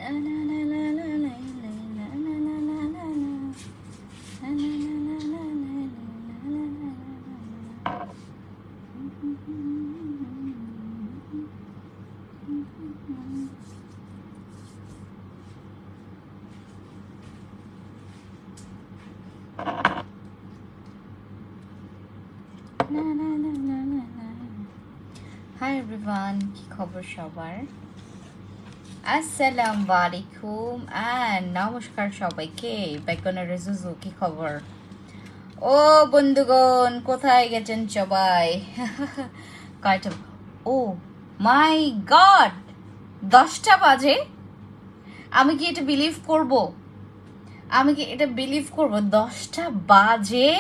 Hi everyone, কি খবর সবার? আসসালামু আলাইকুম and নমস্কার সবাইকে। বেকনের রেজুজু কি খবর? ও বন্ধুগণ কোথায় গেছেন সবাই? কয়টা? ও মাই গড, 10টা বাজে। আমি কি এটা বিলিভ করব? 10টা বাজে?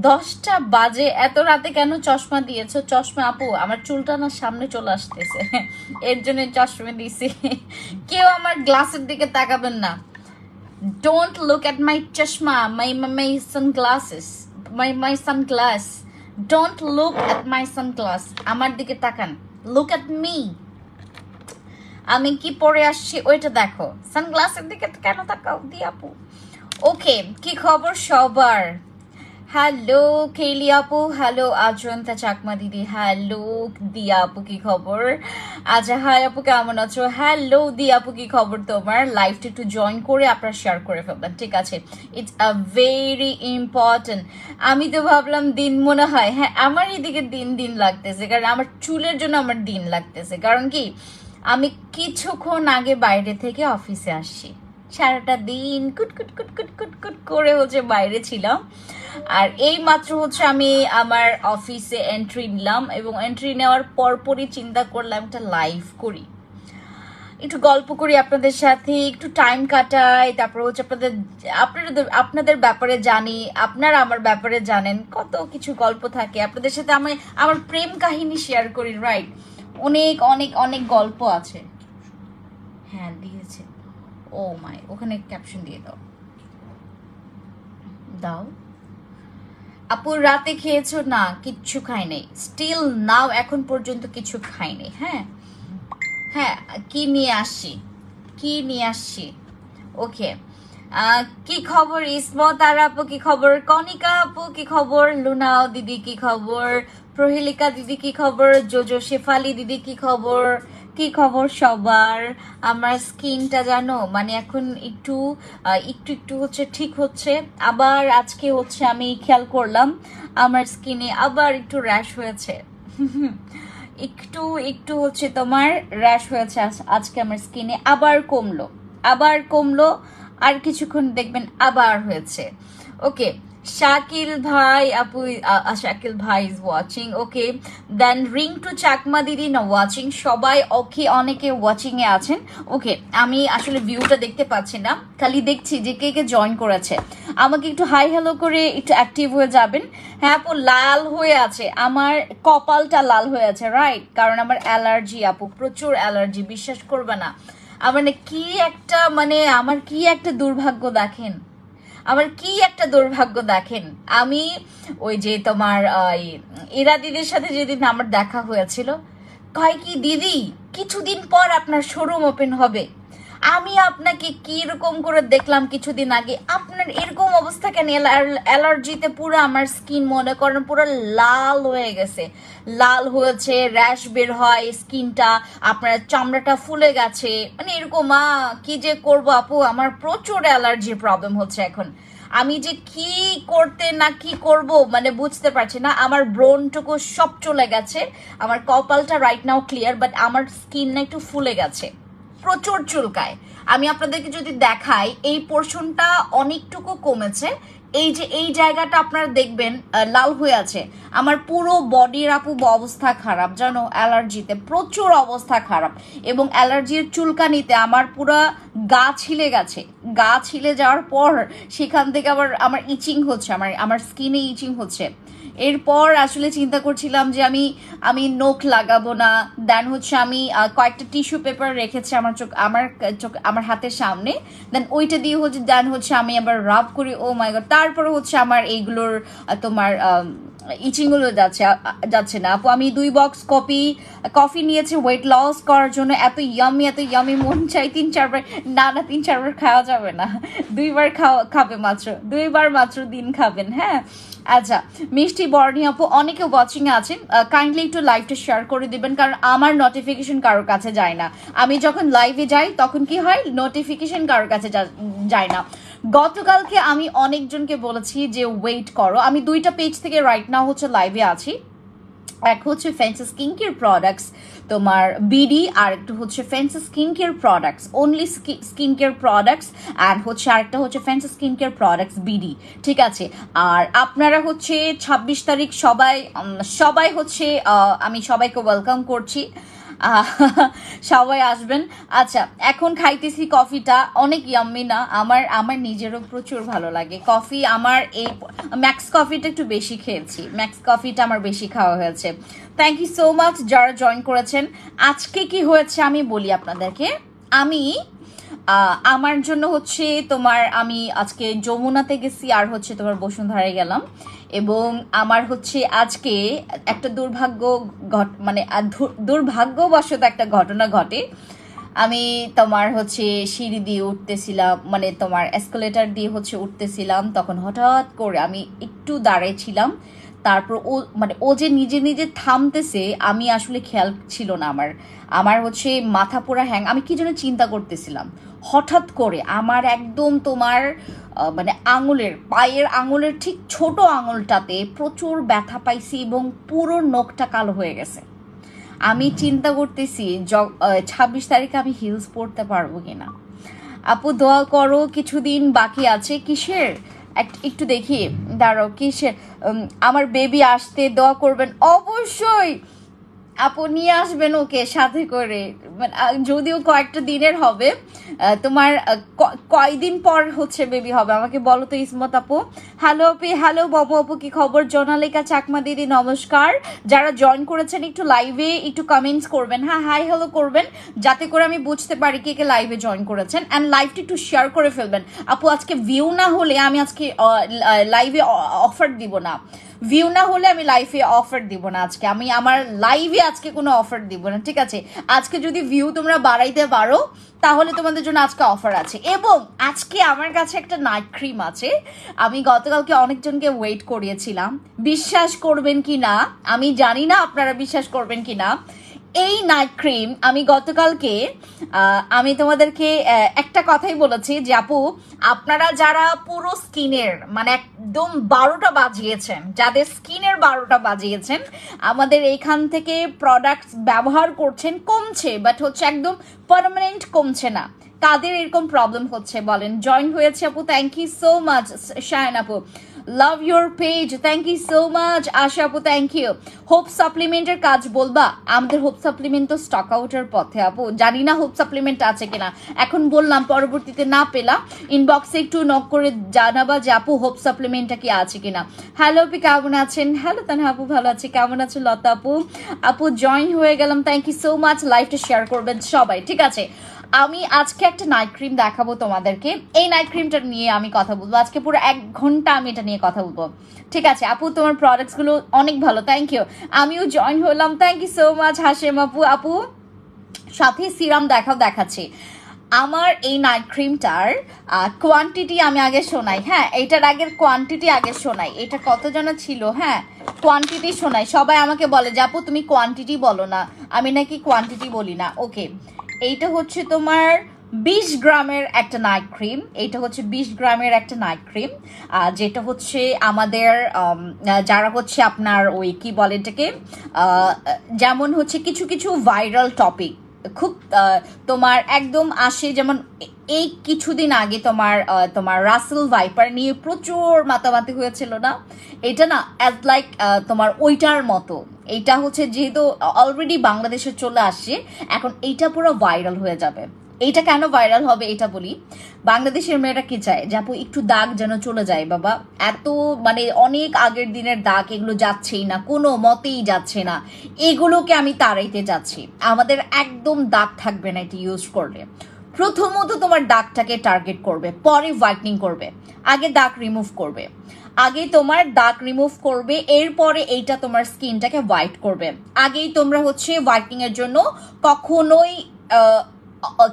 10টা বাজে? এত রাতে কেন চশমা দিয়েছো? চশমা আপু, আমার চুলটা না সামনে চলে আসতেছে, এর জন্য চশমা দিছি। কেউ আমার গ্লাসের দিকে তাকাবেন না। ডোন্ট লুক এট মাই চশমা, my sunglasses, my sunglass. Don't look at my sunglass. আমার দিকে তাকান। Look at me. আমি কি পরে আসছি ওইটা দেখো। সানগ্লাসের দিকে কেন তাকাও দি আপু? ওকে, কি খবর সবার? হ্যালো কেলি আপু, হ্যালো আজন্তা চাকমা দিদি, হ্যালো দিয়া আপু কি খবর? আচ্ছা হাই আপু কেমন আছো? হ্যালো দিয়া আপু কি খবর তোমার? লাইভটা একটু জয়েন করে আপনারা শেয়ার করে ফেলবেন, ঠিক আছে? It's a very important. আমি তো ভাবলাম দিন মনে হয়, হ্যাঁ আমার এদিকে দিন লাগতেছে, কারণ আমার চুলের জন্য আমার দিন লাগতেছে। কারণ কি, আমি কিছুক্ষণ আগে বাইরে থেকে অফিসে আসছি, সারাটা দিন কুট কুট কুট কুট কুট কুট করে হচ্ছে বাইরে ছিলাম। আর এই মাত্র হচ্ছে আমি আমার অফিসে এন্ট্রি নিলাম, এবং এন্ট্রি নেওয়ার পরপরই চিন্তা করলাম একটা লাইভ করি, একটু গল্প করি আপনাদের সাথে, একটু টাইম কাটাই। তারপর হচ্ছে আপনাদের ব্যাপারে জানি, আপনারা আমার ব্যাপারে জানেন, কত কিছু গল্প থাকে আপনাদের সাথে। আমি আমার প্রেম কাহিনী শেয়ার করি, রাইট? অনেক অনেক অনেক গল্প আছে। হ্যাঁ দিয়েছে। ও মাই, ওখানে ক্যাপশন দিয়ে দাও। দাও আপু, রাতে খেয়েছো? না, কিচ্ছু খাই নাই, স্টিল নাও এখন পর্যন্ত কিছু খাই নাই। হ্যাঁ হ্যাঁ, কি নিয়ে আসছি? ওকে, কি খবর ইসমত আর আপু, কি খবর কনিকা আপু, কি খবর লুনাও দিদি, কি খবর প্রহেলিকা দিদি, কি খবর জোজো শেফালি দিদি, কি খবর? কি খবর সবার? আমার স্কিনটা জানো মানে এখন একটু একটু হচ্ছে ঠিক হচ্ছে। আবার আজকে হচ্ছে আমি খেয়াল করলাম আমার স্কিনে আবার একটু র্যাশ হয়েছে। একটু একটু হচ্ছে তোমার র্যাশ হয়েছে আজকে আমার স্কিনে, আবার কমলো, আর কিছুক্ষণ দেখবেন আবার হয়েছে। ওকে, শাকিল ভাই আপু, শাকিল ভাই is watching. Okay, then ring to Chakma দিদি না ওয়াচিং, সবাই ওকে, অনেকে ওয়াচিং এ আছেন। ওকে, আমি আসলে ভিউটা দেখতে পাচ্ছি না, খালি দেখছি যে কে কে জয়েন করেছে। আমাকে একটু হাই হ্যালো করে একটু অ্যাক্টিভ হয়ে যাবেন। হ্যাঁ আপু, লাল হয়ে আছে আমার কপালটা, লাল হয়ে আছে, রাইট? কারণ আমার অ্যালার্জি আপু, প্রচুর অ্যালার্জি, বিশ্বাস করবে না। আমার কি একটা দুর্ভাগ্য দেখেন, আমি ওই যে তোমার ইরা দিদির সাথে যেদিন আমার দেখা হয়েছিল, কয় কি দিদি কিছুদিন পর আপনার শোরুম ওপেন হবে। আমি আপনাকে কি রকম করে দেখলাম কিছুদিন আগে, আপনার এরকম অবস্থা কেন? অ্যালার্জিতে পুরো আমার স্কিন মনে করেন পুরো লাল হয়ে গেছে, লাল হয়েছে, র্যাশ বের হয় স্কিনটা, আপনার চামড়াটা ফুলে গেছে, মানে এরকম। কি যে করবো আপু, আমার প্রচুর অ্যালার্জির প্রবলেম হচ্ছে এখন। আমি যে কি করতে না কি করব মানে বুঝতে পারছি না। আমার ব্রনটুকু সব চলে গেছে, আমার কপালটা রাইট নাও ক্লিয়ার, বাট আমার স্কিন না একটু ফুলে গেছে, প্রচুর চুলকায়। আমি আপনাদেরকে যদি দেখাই, এই পোর্শনটা অনেকটুকু কমেছে, এই যে এই জায়গাটা আপনারা দেখবেন লাল হয়ে আছে। আমার পুরো বডির আপু অবস্থা খারাপ জানো, অ্যালার্জিতে প্রচুর অবস্থা খারাপ, এবং অ্যালার্জির চুলকানিতে আমার পুরো গা ছিলে গেছে। গা ছিলে যাওয়ার পর সেখান থেকে আবার আমার ইচিং হচ্ছে, আমার স্কিনে ইচিং হচ্ছে। এরপর আসলে চিন্তা করছিলাম যে আমি নখ লাগাবো না। দেন হচ্ছে আমি কয়েকটা টিস্যু পেপার রেখেছি আমার হাতের সামনে, দেন ওইটা দিয়ে হচ্ছে দেন হচ্ছে আমি আবার রাব করি। ও মাই গড, তারপরে হচ্ছে আমার এইগুলোর তোমার ইচিংগুলো যাচ্ছে না আপু। আমি 2 বক্স কফি নিয়েছি ওয়েট লস করার জন্য। এত ইয়ামি মন চাই 3-4 বার। না 3-4 বার খাওয়া যাবে না, 2 বার খাবে মাত্র, 2 বার মাত্র দিন খাবেন। হ্যাঁ আচ্ছা, মিষ্টি বর্ণি আপু অনেকে ওয়াচিং এ আছেন, কাইন্ডলি একটু লাইভটা শেয়ার করে দিবেন, কারণ আমার নোটিফিকেশন কারোর কাছে যায় না। আমি যখন লাইভে যাই তখন কি হয়, নোটিফিকেশন কারোর কাছে যায় না। গতকালকে আমি অনেকজনকে বলেছি যে ওয়েট করো। আমি 2টা পেজ থেকে রাইট নাও হচ্ছে লাইভে আছি। এক হচ্ছে ফ্যান্সি স্কিন কেয়ার প্রোডাক্টস তোমার বিডি, আর একটু হচ্ছে fancy skin care products only skin care products, and হচ্ছে আরেকটা হচ্ছে fancy skin care products BD. ঠিক আছে, আর আপনারা হচ্ছে 26 তারিখ সবাই হচ্ছে আমি সবাইকে ওয়েলকাম করছি, সবাই আসবেন। আচ্ছা, এখন খাইতেছি কফিটা, অনেক ইয়াম্মি না? আমার নিজেরও প্রচুর ভালো লাগে কফি। আমার এই ম্যাক্স কফিটা একটু বেশি খেয়েছি, ম্যাক্স কফিটা আমার বেশি খাওয়া হয়েছে। থ্যাংক ইউ সো মাচ যারা জয়েন করেছেন। আজকে কি হয়েছে আমি বলি আপনাদেরকে। আমার জন্য হচ্ছে তোমার, আমি আজকে যমুনাতে গেছি আর হচ্ছে তোমার বসুন্ধরায় গেলাম, এবং আমার হচ্ছে আজকে একটা দুর্ভাগ্যবশত একটা ঘটনা ঘটে। আমি তোমার হচ্ছে সিঁড়ি দিয়ে উঠতেছিলাম, মানে তোমার এসকেলেটার দিয়ে হচ্ছে উঠতেছিলাম, তখন হঠাৎ করে আমি একটু দাঁড়িয়েছিলাম, তারপর ও যে নিজে নিজে থামতেছে, আমি আসলে খেয়াল ছিল না আমার হচ্ছে মাথা পুরা হ্যাং। আমি কি যেন চিন্তা করতেছিলাম, হঠাৎ করে আমার একদম তোমার মানে পায়ের আঙুলের ঠিক ছোট আঙুলটাতে প্রচুর ব্যথা পাইছি, এবং পুরো নখটা কালো হয়ে গেছে। আমি চিন্তা করতেছি 26 তারিখে আমি হিলস পরতে পারবো কিনা। আপু দোয়া করো, কিছুদিন বাকি আছে। কিসের? একটু দেখি, দাঁড়াও, কিসের? আমার বেবি আসতে দোয়া করবেন অবশ্যই। আপু নিয়ে আসবেন ওকে সাথে করে, যদিও কয়েকটা দিনের হবে। তোমার কয়দিন পর হচ্ছে বেবি হবে আমাকে বলো তো ইসমত আপু। হ্যালো আপি, হ্যালো বাবু আপু, কি খবর? জোনালিকা চাকমা দিদি নমস্কার। যারা জয়েন করেছেন একটু লাইভে একটু কমেন্টস করবেন, হ্যাঁ হাই হ্যালো করবেন, যাতে করে আমি বুঝতে পারি কে কে লাইভে জয়েন করেছেন। অ্যান্ড লাইভটা একটু শেয়ার করে ফেলবেন আপু। আজকে ভিউ না হলে আমি আজকে লাইভে অফার দিব না, ভিউ না হলে আমি লাইভে অফার দিব না আজকে। আমি আমার লাইভে আজকে কোনো অফার দিব না, ঠিক আছে? আজকে যদি ভিউ তোমরা বাড়াইতে পারো তাহলে তোমাদের জন্য আজকে অফার আছে। এবং আজকে আমার কাছে একটা নাইট ক্রিম আছে, আমি গতকালকে অনেকজনকে ওয়েট করিয়েছিলাম, বিশ্বাস করবেন কি না আমি জানি না আপনারা বিশ্বাস করবেন কি না। এই নাইট ক্রিম আমি গতকালকে আমি তোমাদেরকে একটা কথাই বলেছি যে আপু, আপনারা যারা পুরো স্কিনের মানে একদম 12টা বাজিয়েছেন, যাদের স্কিনের 12টা বাজিয়েছেন, আমাদের এইখান থেকে প্রোডাক্টস ব্যবহার করছেন, কমছে, বাট হচ্ছে একদম পার্মানেন্ট কমছে না। কাদের এরকম প্রবলেম হচ্ছে বলেন? জয়েন হয়েছে আপু, thank you so much. Shayan আপু, love your page, thank you so much. Asha আপু, থ্যাংক ইউ। হোপ সাপ্লিমেন্টের কাজ বলবা? আমাদের হোপ সাপ্লিমেন্ট তো স্টক আউটের পথে আপু, জানি না হোপ সাপ্লিমেন্ট আছে কিনা। এখন বললাম, পরবর্তীতে না পেলাম ইনবক্সে একটু নক করে জানাবা যে আপু হোপ সাপ্লিমেন্টটা কি আছে কিনা। হ্যালো আপু, কেমন আছেন? হ্যালো তানহা আপু, ভালো আছি। কেমন আছেন লতা আপু? আপু জয়েন হয়ে গেলাম, থ্যাংক ইউ সো মাচ। লাইভটা শেয়ার করবেন সবাই, ঠিক আছে? আমি আজকে একটা নাইট ক্রিম দেখাবো তোমাদেরকে। এই নাইট ক্রিমটা নিয়ে আমি কথা বলবো আজকে, পুরো 1 ঘন্টা আমি এটা নিয়ে কথা বলবো, ঠিক আছে? আপু তোমার প্রোডাক্টসগুলো অনেক ভালো, থ্যাংক ইউ। আমিও জয়েন হলাম, thank you so much Hashem আপু। আপু সাথে সিরাম দেখাচ্ছি। আমার এই নাইট ক্রিমটার কোয়ান্টিটি আমি আগে শোনাই, হ্যাঁ, এইটার আগের কোয়ান্টিটি আগে শোনাই। এটা কত যেন ছিল, হ্যাঁ, কোয়ান্টিটি শোনাই। সবাই আমাকে বলে যে আপু তুমি কোয়ান্টিটি বলো না, আমি নাকি কোয়ান্টিটি বলি না। ওকে, এইটা হচ্ছে তোমার 20 গ্রামের একটা নাইট ক্রিম। এইটা হচ্ছে 20 গ্রামের একটা নাইট ক্রিম, যেটা হচ্ছে আমাদের যারা হচ্ছে আপনার ওই কি বলে এটাকে, যেমন হচ্ছে কিছু কিছু ভাইরাল টপিক খুব তোমার একদম আসে, যেমন এই কিছুদিন আগে তোমার রাসেল ভাইপার নিয়ে প্রচুর মাতামাতি হয়েছিল না? এটা না অ্যাজ লাইক তোমার ওইটার মতো। এইটা হচ্ছে যেহেতু অলরেডি বাংলাদেশে চলে আসছে, এখন এইটা পুরো ভাইরাল হয়ে যাবে। এইটা কেন ভাইরাল হবে এটা বলি। বাংলাদেশের মেয়েরা কি চায় যে আপু একটু দাগ যেন চলে যায়, বাবা এত মানে অনেক আগের দিনের দাগ, এগুলো যাচ্ছেই না, কোনো মতেই যাচ্ছে না, এগুলোকে আমি তাড়াইতে যাচ্ছি। আমাদের একদম দাগ থাকবে না এটা ইউজ করলে। প্রথমত তোমার দাগটাকে টার্গেট করবে, পরে হোয়াইটনিং করবে। আগে দাগ রিমুভ করবে, আগে তোমার দাগ রিমুভ করবে, এরপরে এইটা তোমার স্কিনটাকে হোয়াইট করবে। আগেই তোমরা হচ্ছে হোয়াইটনিং এর জন্য কখনোই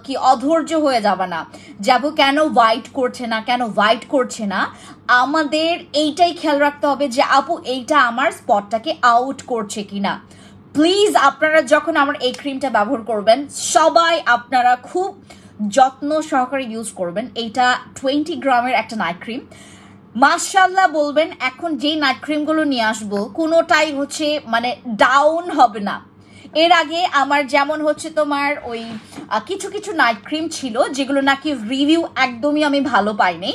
কি অধৈর্য হয়ে যাবে না, যাবো কেন হোয়াইট করছে না, কেন হোয়াইট করছে না। আমাদের এইটাই খেয়াল রাখতে হবে যে আপু এইটা আমার স্পটটাকে আউট করছে কিনা। প্লিজ আপনারা যখন আমার এই ক্রিমটা ব্যবহার করবেন, সবাই আপনারা খুব যত্ন সহকারে ইউজ করবেন। এইটা 20 গ্রামের একটা নাইট ক্রিম। মাশাআল্লাহ বলবেন। এখন যেই নাইট ক্রিমগুলো নিয়ে আসবো কোনোটাই হচ্ছে মানে ডাউন হবে না। এর আগে আমার যেমন হচ্ছে তোমার ওই কিছু কিছু নাইট ক্রিম ছিল যেগুলো নাকি রিভিউ একদমই আমি ভালো পাইনি,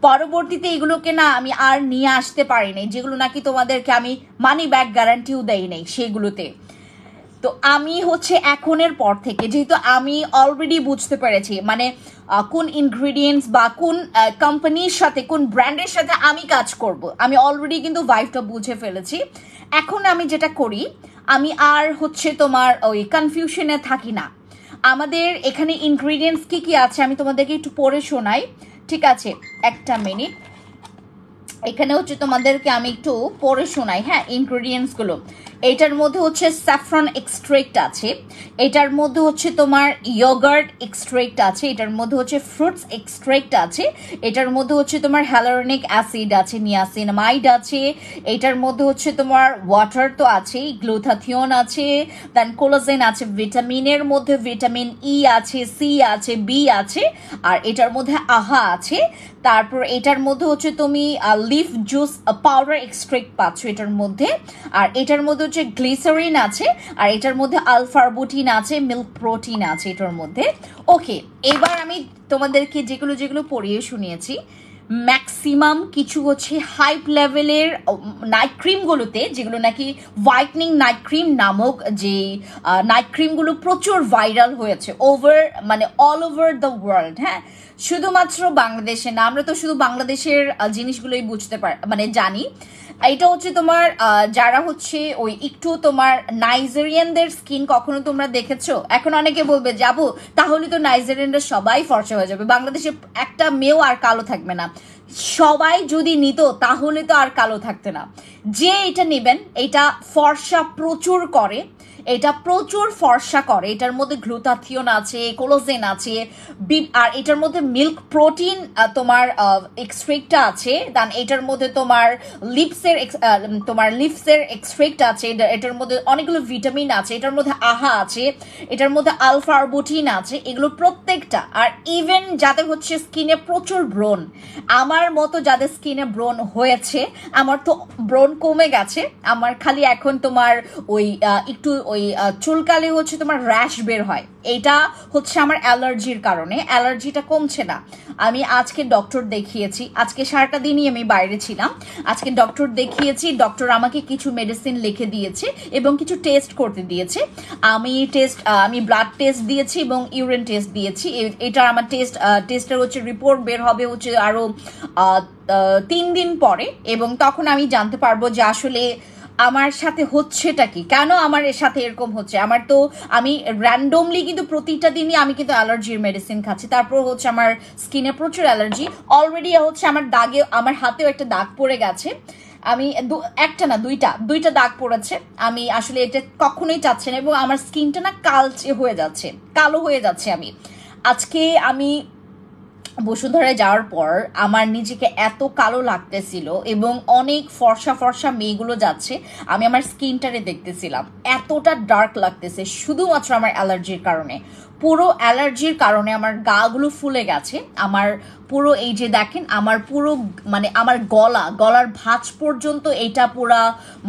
পরবর্তীতে এগুলোকে না আমি আর নিয়ে আসতে পারিনি, যেগুলো নাকি তোমাদেরকে আমি মানি ব্যাক গ্যারান্টিও দেই নাই সেগুলোতে। তো আমি হচ্ছে এখনের পর থেকে, যেহেতু আমি অলরেডি বুঝতে পেরেছি মানে কোন ইনগ্রিডিয়েন্টস বা কোন কোম্পানির সাথে, কোন ব্র্যান্ডের সাথে আমি কাজ করব, আমি অলরেডি কিন্তু ভাইবটা বুঝে ফেলেছি। এখন আমি যেটা করি, আমি আর হচ্ছে তোমার ওই কনফিউশনে থাকি না। আমাদের এখানে ইনগ্রিডিয়েন্টস কি কি আছে আমি তোমাদেরকে একটু পড়ে শোনাই, ঠিক আছে? একটা মিনিট, এখানে হচ্ছে তোমাদেরকে আমি একটু পড়ে শোনাই। হ্যাঁ, ইনগ্রিডিয়েন্টসগুলো, এটার মধ্যে হচ্ছে স্যাফরন এক্সট্রেক্ট আছে, এটার মধ্যে হচ্ছে তোমার ইয়োগার্ট এক্সট্রেক্ট আছে, এটার মধ্যে হচ্ছে ফ্রুটস এক্সট্রেক্ট আছে, এটার মধ্যে হচ্ছে তোমার হ্যালোরনিক অ্যাসিড আছে, নিয়াসিনামাইড আছে, এটার মধ্যে হচ্ছে তোমার ওয়াটার তো আছেই, গ্লুথাথিয়ন আছে, দেন কোলাজেন আছে, ভিটামিনের মধ্যে ভিটামিন ই আছে, সি আছে, বি আছে, আর এটার মধ্যে আহা আছে। তারপর এটার মধ্যে হচ্ছে তুমি লিফ জুস পাউডার এক্সট্রেক্ট পাচ্ছ এটার মধ্যে, আর এটার মধ্যে হচ্ছে গ্লিসারিন আছে, আর এটার মধ্যে আলফারবুটিন আছে, মিল্ক প্রোটিন আছে এটার মধ্যে। ওকে, এবার আমি তোমাদেরকে যেগুলো যেগুলো পড়িয়ে শুনিয়েছি, ম্যাক্সিমাম কিছু হচ্ছে হাইপ লেভেলের নাইট ক্রিমগুলোতে, যেগুলো নাকি হোয়াইটনিং নাইট ক্রিম নামক যে নাইট ক্রিমগুলো প্রচুর ভাইরাল হয়েছে মানে অল ওভার দ্য ওয়ার্ল্ড। হ্যাঁ, শুধুমাত্র বাংলাদেশে না, আমরা তো শুধু বাংলাদেশের জিনিসগুলোই বুঝতে মানে জানি। এটা হচ্ছে তোমার যারা হচ্ছে ওই একটু তোমার নাইজেরিয়ানদের স্কিন কখনো তোমরা দেখেছো? এখন অনেকে বলবে যাবো তাহলে তো নাইজেরিয়ানরা সবাই ফর্সা হয়ে যাবে, বাংলাদেশে একটা মেয়েও আর কালো থাকবে না। সবাই যদি নিত তাহলে তো আর কালো থাকতে না। যে এটা নেবেন, এটা ফর্সা প্রচুর করে, এটা প্রচুর ফর্সা করে। এটার মধ্যে গ্লুটাথিয়ন আছে, কোলাজেন আছে, আর এটার মধ্যে মিল্ক প্রোটিন তোমার এক্সট্রেক্টটা আছে। দেন এটার মধ্যে তোমার লিপসের এক্সট্রেক্ট আছে, এটার মধ্যে অনেকগুলো ভিটামিন আছে, এটার মধ্যে আহা আছে, এটার মধ্যে আলফা আরবুটিন আছে, এগুলো প্রত্যেকটা। আর ইভেন যাদের হচ্ছে স্কিনে প্রচুর ব্রণ, আমার মতো যাদের স্কিনে ব্রণ হয়েছে, আমার তো ব্রণ কমে গেছে, আমার খালি এখন তোমার ওই একটু ওই চুলকালে হচ্ছে তোমার র্যাশ বের হয়, এটা হচ্ছে আমার অ্যালার্জির কারণে, অ্যালার্জিটা কমছে না। আমি আজকে ডক্টর দেখিয়েছি, আজকে সারাটা দিনই আমি বাইরে ছিলাম, আজকে ডক্টর দেখিয়েছি, ডক্টর আমাকে কিছু মেডিসিন লিখে দিয়েছে এবং কিছু টেস্ট করতে দিয়েছে। আমি ব্লাড টেস্ট দিয়েছি এবং ইউরিন টেস্ট দিয়েছি। এটা আমার টেস্টের হচ্ছে রিপোর্ট বের হবে হচ্ছে আরো 3 দিন পরে, এবং তখন আমি জানতে পারবো যে আসলে আমার সাথে হচ্ছেটা কি, কেন আমার এর সাথে এরকম হচ্ছে। আমি র্যান্ডমলি কিন্তু প্রতিটা দিনই আমি কিন্তু অ্যালার্জির মেডিসিন খাচ্ছি, তারপর হচ্ছে আমার স্কিনে প্রচুর অ্যালার্জি। অলরেডি হচ্ছে আমার হাতেও একটা দাগ পড়ে গেছে, আমি একটা না দুইটা দাগ পড়েছে। আমি আসলে এটা কখনোই চাচ্ছি না, এবং আমার স্কিনটা না কালচে হয়ে যাচ্ছে, কালো হয়ে যাচ্ছে। আজকে আমি বসুন্ধরায় যাওয়ার পর আমার নিজেকে এত কালো লাগতেছিল, এবং অনেক ফর্সা ফর্সা মেয়েগুলো যাচ্ছে, আমি আমার স্কিনটারে দেখতেছিলাম এতটা ডার্ক লাগতেছে, শুধুমাত্র আমার অ্যালার্জির কারণে। পুরো অ্যালার্জির কারণে আমার গাগুলো ফুলে গেছে, আমার পুরো এই যে দেখেন আমার পুরো মানে আমার গলার ভাঁজ পর্যন্ত, এইটা পুরা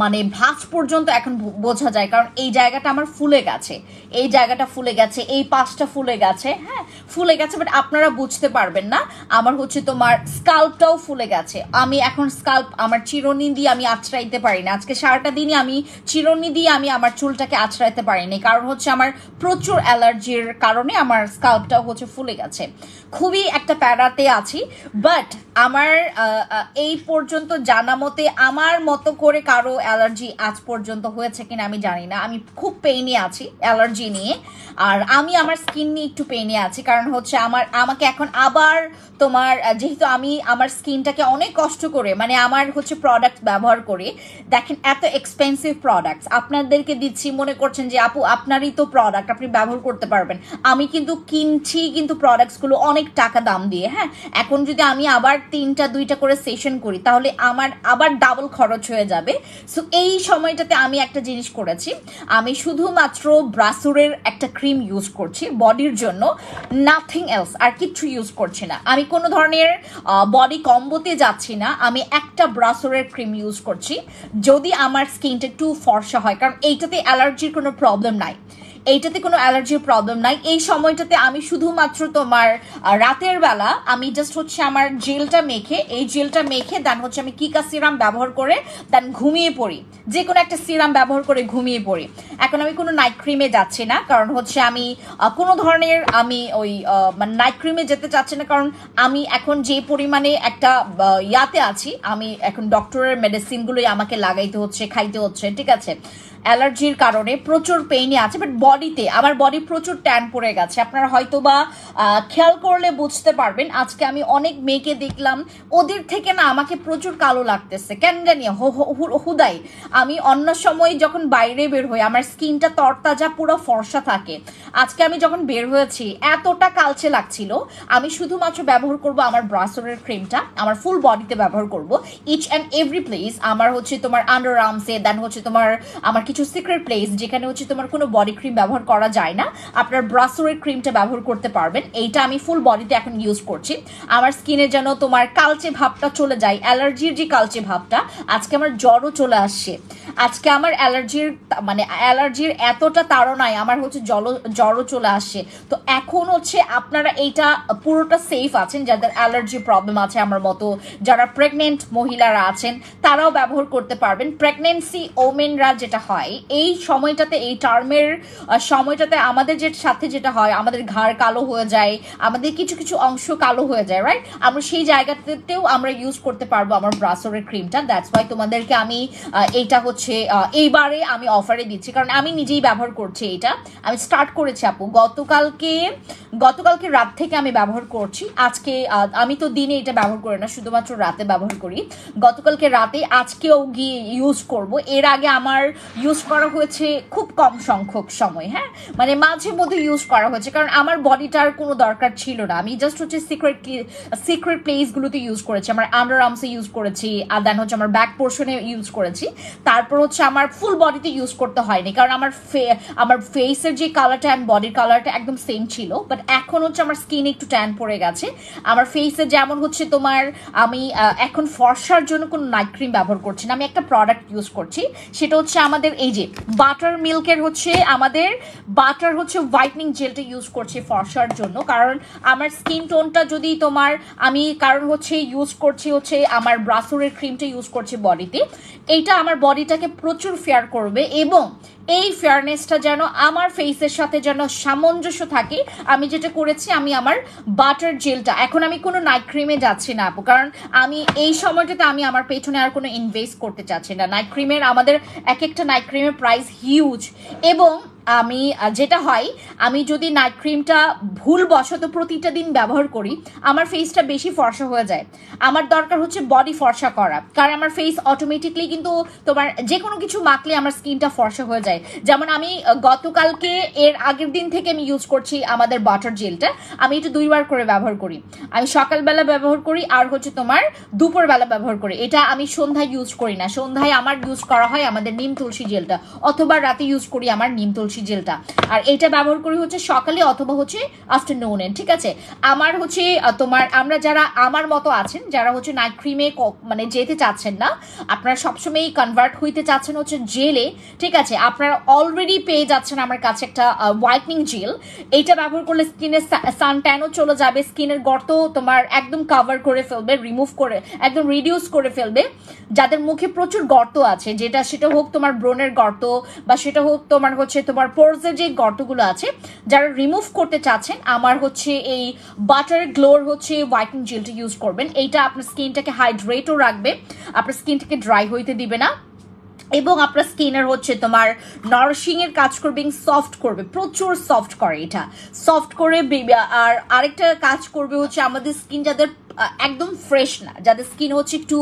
মানে ভাঁজ পর্যন্ত এখন বোঝা যায়, কারণ এই জায়গাটা আমার ফুলে গেছে, এই জায়গাটা ফুলে গেছে, এই পাশটা ফুলে গেছে। হ্যাঁ, ফুলে গেছে, বাট আপনারা বুঝতে পারবেন না। আমার হচ্ছে তোমার স্কাল্পটাও ফুলে গেছে, আমি এখন আমার চিরুনি দিয়ে আমি আঁচড়াইতে পারি না, আজকে সারাটা দিনই আমি চিরুনি দিয়ে আমি আমার চুলটাকে আঁচড়াইতে পারিনি, কারণ হচ্ছে আমার প্রচুর অ্যালার্জির কারণে আমার স্কাল্পটাও হচ্ছে ফুলে গেছে। খুবই একটা প্যারাতে আছি, বাট আমার এই পর্যন্ত জানা মতে আমার মতো করে কারো অ্যালার্জি আজ পর্যন্ত হয়েছে কিনা আমি জানি না। আমি খুব পেইনে আছি অ্যালার্জি নিয়ে, আর আমি আমার স্কিন নিয়ে একটু পেইনে আছি, কারণ হচ্ছে আমাকে এখন আবার তোমার যেহেতু আমি আমার স্কিনটাকে অনেক কষ্ট করে মানে আমার হচ্ছে প্রোডাক্ট ব্যবহার করে, দেখেন এত এক্সপেন্সিভ প্রোডাক্টস আপনাদেরকে দিচ্ছি, মনে করছেন যে আপু আপনারই তো প্রোডাক্ট আপনি ব্যবহার করতে পারবেন। আমি কিন্তু কিনছি কিন্তু প্রোডাক্টসগুলো অনেক টাকা দাম দিয়ে। হ্যাঁ, এখন যদি আমি আবার 3টা-2টা করে সেশন করি তাহলে আমার আবার ডাবল খরচ হয়ে যাবে। সো এই সময়টাতে আমি একটা জিনিস করেছি, আমি শুধুমাত্র ব্রাসুরের একটা ক্রিম ইউজ করছি বডির জন্য, নাথিং এলস, আর কিচ্ছু ইউজ করছি না। আমি কোনো ধরনের বডি কম্বোতে যাচ্ছি না, আমি একটা ব্রাসুরের ক্রিম ইউজ করছি যদি আমার স্কিনটা একটু ফর্সা হয়, কারণ এইটাতে অ্যালার্জির কোনো প্রবলেম নাই, এইটাতে কোনো অ্যালার্জির প্রবলেম নাই। এই সময়টাতে আমি শুধুমাত্র তোমার রাতের বেলা আমি জাস্ট হচ্ছে আমার জেলটা মেখে, এই জেলটা মেখে দেন হচ্ছে আমি কিকা সিরাম ব্যবহার করে দেন ঘুমিয়ে পড়ি, যে কোনো একটা সিরাম ব্যবহার করে ঘুমিয়ে পড়ি। এখন আমি কোনো নাইট ক্রিমে যাচ্ছি না, কারণ হচ্ছে আমি কোনো ধরনের আমি ওই মানে নাইট ক্রিমে যেতে চাচ্ছি না, কারণ আমি এখন যে পরিমাণে একটা ইয়াতে আছি, আমি এখন ডক্টরের মেডিসিনগুলোই আমাকে লাগাইতে হচ্ছে, খাইতে হচ্ছে, ঠিক আছে। অ্যালার্জির কারণে প্রচুর পেইনে আছে, বাট বডিতে আমার বডি প্রচুর ট্যান পড়ে গেছে। আপনারা হয়তো বা খেয়াল করলে বুঝতে পারবেন, আজকে আমি অনেক মেয়েকে দেখলাম ওদের থেকে না আমাকে প্রচুর কালো লাগতেছে কেন জানি হুদাই। আমি অন্য সময় যখন বাইরে বের হই আমার স্কিনটা তরতাজা পুরো ফর্সা থাকে, আজকে আমি যখন বের হয়েছি এতটা কালচে লাগছিল। আমি শুধুমাত্র ব্যবহার করব আমার ব্রাসরের ক্রিমটা, আমার ফুল বডিতে ব্যবহার করব, ইচ অ্যান্ড এভরি প্লেস। আমার হচ্ছে তোমার আন্ডার আর্মসে, দেন হচ্ছে তোমার আমার কিছু সিক্রেট প্লেস যেখানে হচ্ছে তোমার কোনো বডি ক্রিম ব্যবহার করা যায় না, আপনার ব্রাসরের ক্রিমটা ব্যবহার করতে পারবেন। এইটা আমি ফুল বডিতে এখন ইউজ করছি। আমার স্কিনে যেন তোমার কালচে ভাবটা চলে যায়, অ্যালার্জির যে কালচে ভাবটা, আজকে আমার জ্বরও চলে আসছে। আজকে আমার অ্যালার্জির এতটা তাড়নায় আমার হচ্ছে জ্বরও চলে আসছে। তো এখন হচ্ছে আপনারা এইটা পুরোটা সেফ আছেন, যাদের অ্যালার্জি প্রবলেম আছে আমার মতো, যারা প্রেগনেন্ট মহিলারা আছেন তারাও ব্যবহার করতে পারবেন। প্রেগনেন্সি ওমেনরা যেটা হয় এই সময়টাতে, এই টার্মের সময়টাতে আমাদের সাথে যেটা হয়, আমাদের ঘাড় কালো হয়ে যায়, আমাদের কিছু কিছু অংশ কালো হয়ে যায়, রাইট? আমরা সেই জায়গাতেও আমরা ইউজ করতে পারবো আমার ব্রাসরের ক্রিমটা। দ্যাটস ওয়াই তোমাদেরকে আমি এইটা হচ্ছে এইবারে আমি অফারে দিচ্ছি, কারণ আমি নিজেই ব্যবহার করছি। এটা আমি স্টার্ট করেছি আপু গতকালকে রাত থেকে আমি ব্যবহার করছি। আজকে আমি তো দিনে এটা ব্যবহার করি না, শুধুমাত্র রাতে ব্যবহার করি। গতকালকে রাতে, আজকেও গিয়ে ইউজ করব। এর আগে আমার ইউজ করা হয়েছে খুব কম সংখ্যক সময়, হ্যাঁ, মানে মাঝে মধ্যে ইউজ করা হয়েছে, কারণ আমার বডিটার কোনো দরকার ছিল না। আমি জাস্ট হচ্ছে সিক্রেট প্লেসগুলোতে ইউজ করেছি, আমার আন্ডার আর্মসে ইউজ করেছি, আর দেন হচ্ছে আমার ব্যাক পোর্শনে ইউজ করেছি। তারপর হচ্ছে আমার ফুল বডিতে ইউজ করতে হয়নি, কারণ আমার ফেসের যে কালারটা অ্যান্ড বডির কালারটা একদম সেম ছিল। বাট এখন হচ্ছে আমার স্কিন একটু ট্যান পড়ে গেছে আমার ফেসে, যেমন হচ্ছে তোমার আমি এখন ফর্সার জন্য কোনো নাইট ক্রিম ব্যবহার করছি না, আমি একটা প্রোডাক্ট ইউজ করছি, সেটা হচ্ছে আমাদের এই যে বাটার মিল্কের হচ্ছে আমাদের বাটার হচ্ছে হোয়াইটনিং জেলটা ইউজ করছি ফর্সার জন্য। কারণ আমার স্কিন টোনটা যদি তোমার কারণ হচ্ছে ইউজ করছি হচ্ছে আমার ব্রাসুরের ক্রিমটা ইউজ করছি বডিতে, এইটা আমার বডিটাকে প্রচুর ফেয়ার করবে, এবং এই ফেয়ারনেসটা যেন আমার ফেসের সাথে যেন সামঞ্জস্য থাকে। আমি যেটা করেছি, আমি আমার বাটার জেলটা, এখন আমি কোনো নাইট ক্রিমে যাচ্ছি না আপু, কারণ আমি এই সময়টাতে আমি আমার পেছনে আর কোনো ইনভেস্ট করতে চাচ্ছি না। নাইট ক্রিমের আমাদের এক একটা নাইট ক্রিমের প্রাইস হিউজ, এবং আমি যেটা হয়, আমি যদি নাইট ক্রিমটা ভুলবশত প্রতিটা দিন ব্যবহার করি আমার ফেসটা বেশি ফর্সা হয়ে যায়। আমার দরকার হচ্ছে বডি ফর্সা করা, কারণ আমার ফেস অটোমেটিকলি কিন্তু তোমার যে কোনো কিছু মাখলে আমার স্কিনটা ফর্সা হয়ে যায়। যেমন আমি গতকালকে এর আগের দিন থেকে আমি ইউজ করছি আমাদের বাটার জেলটা, আমি এটা 2বার করে ব্যবহার করি। আমি সকালবেলা ব্যবহার করি আর হচ্ছে তোমার দুপুরবেলা ব্যবহার করি। এটা আমি সন্ধ্যায় ইউজ করি না, সন্ধ্যায় আমার ইউজ করা হয় আমাদের নিম তুলসী জেলটা, অথবা রাতে ইউজ করি আমার নিম তুলসী জেলটা। আর এটা ব্যবহার করি হচ্ছে সকালে অথবা হচ্ছে আফটারনুনে, ঠিক আছে। আমার হচ্ছে তোমার আমরা যারা আমার মতো আছেন, যারা হচ্ছে নাইট ক্রিমে মানে যেতে চাচ্ছেন না, আপনারা সবসময় কনভার্ট হইতে চাচ্ছেন হচ্ছে জেলে, ঠিক আছে, আপনারা অলরেডি পেয়ে যাচ্ছেন আমার কাছে একটা হোয়াইটনিং জেল। এইটা ব্যবহার করলে স্কিনের সান ট্যানও চলে যাবে, স্কিনের গর্ত তোমার একদম কাভার করে ফেলবে, রিমুভ করে একদম রিডিউস করে ফেলবে। যাদের মুখে প্রচুর গর্ত আছে, সেটা হোক তোমার ব্রণের গর্ত, বা সেটা হোক তোমার হচ্ছে তোমার তোমার পোরসের যে গর্তগুলো আছে যারা রিমুভ করতে চাচ্ছেন, আমার হচ্ছে এই বাটার গ্লোর হচ্ছে হোয়াইটেনিং জেলটা ইউজ করবেন। এইটা আপনার স্কিনটাকে হাইড্রেটও রাখবে, আপনার স্কিনটাকে ড্রাই হইতে দিবে না, এবং আপনার স্কিনের হচ্ছে তোমার নারিশিং এর কাজ করবে, সফট করবে, প্রচুর সফট করে, এটা সফট করে। আর আরেকটা কাজ করবে হচ্ছে আমাদের স্কিন যাদের একদম ফ্রেশ না, যাদের স্কিন হচ্ছে একটু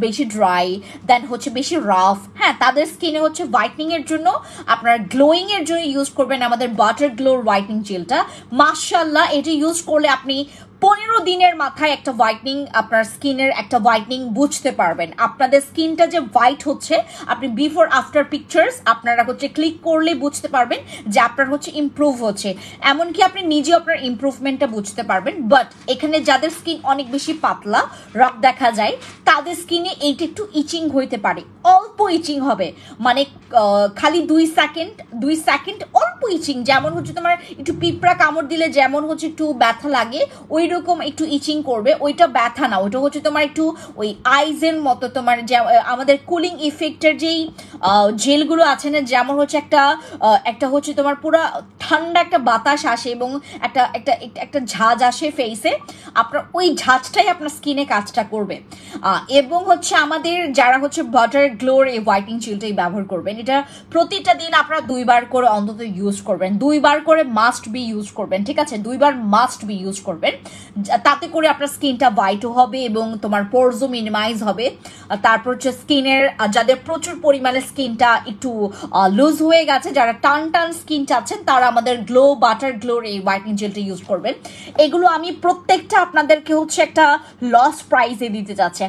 বেশি ড্রাই, দেন হচ্ছে বেশি রাফ, হ্যাঁ, তাদের স্কিনে হচ্ছে হোয়াইটনিং এর জন্য, আপনার গ্লোয়িং এর জন্য ইউজ করবেন আমাদের বাটার গ্লোর হোয়াইটনিং জেলটা। মাশাআল্লাহ, এটা ইউজ করলে আপনি 15 দিনের মাথায় একটা হোয়াইটনিং, আপনার স্কিনের একটা হোয়াইটনিং বুঝতে পারবেন। আপনাদের স্কিনটা যে হোয়াইট হচ্ছে, আপনি বিফোর আফটার পিকচার্স আপনারা হচ্ছে ক্লিক করলে বুঝতে পারবেন যে আপনার হচ্ছে ইমপ্রুভ হচ্ছে, এমনকি আপনি নিজে আপনার ইমপ্রুভমেন্টটা বুঝতে পারবেন। বাট এখানে যাদের স্কিন অনেক বেশি পাতলা, রক দেখা যায়, তাদের স্কিনে এইটা একটু ইচিং হইতে পারে, অল্প ইচিং হবে, মানে খালি 2 সেকেন্ড অল্প ইচিং, যেমন হচ্ছে তোমার একটু পিঁপড়া কামড় দিলে যেমন হচ্ছে একটু ব্যথা লাগে, ওই রকম একটু ইচিং করবে। ওইটা ব্যথা না, ওইটা হচ্ছে তোমার একটু ওই আইজের মতো, তোমার আমাদের কুলিং ইফেক্টের যেই জেলগুলো আছে না, যেমন হচ্ছে একটা হচ্ছে তোমার পুরো ঠান্ডা একটা বাতাস আসে এবং একটা ঝাঁজ আসে ফেসে, আপনার ওই ঝাঁজটাই আপনার স্কিনে কাজটা করবে। এবং হচ্ছে আমাদের যারা হচ্ছে বাটার গ্লোর এই হোয়াইটনিং জেলটাই ব্যবহার করবেন, এটা প্রতিটা দিন আপনারা 2 বার করে অন্তত ইউজ করবেন, 2 বার করে মাস্ট বি ইউজ করবেন, ঠিক আছে, 2 বার মাস্ট বি ইউজ করবেন। তাতে করে আপনার স্কিনটা হোয়াইটও হবে এবং তোমার পোরসও মিনিমাইজ হবে। তারপর হচ্ছে স্কিনের যাদের প্রচুর পরিমাণে স্কিনটা একটু লুজ হয়ে গেছে, যারা টান স্কিন চাচ্ছেন, তারা আমাদের বাটার গ্লোর এই হোয়াইটনিং জেলটা ইউজ করবেন। এগুলো আমি প্রত্যেকটা আপনাদেরকে হচ্ছে একটা লস প্রাইসে দিতে যাচ্ছি।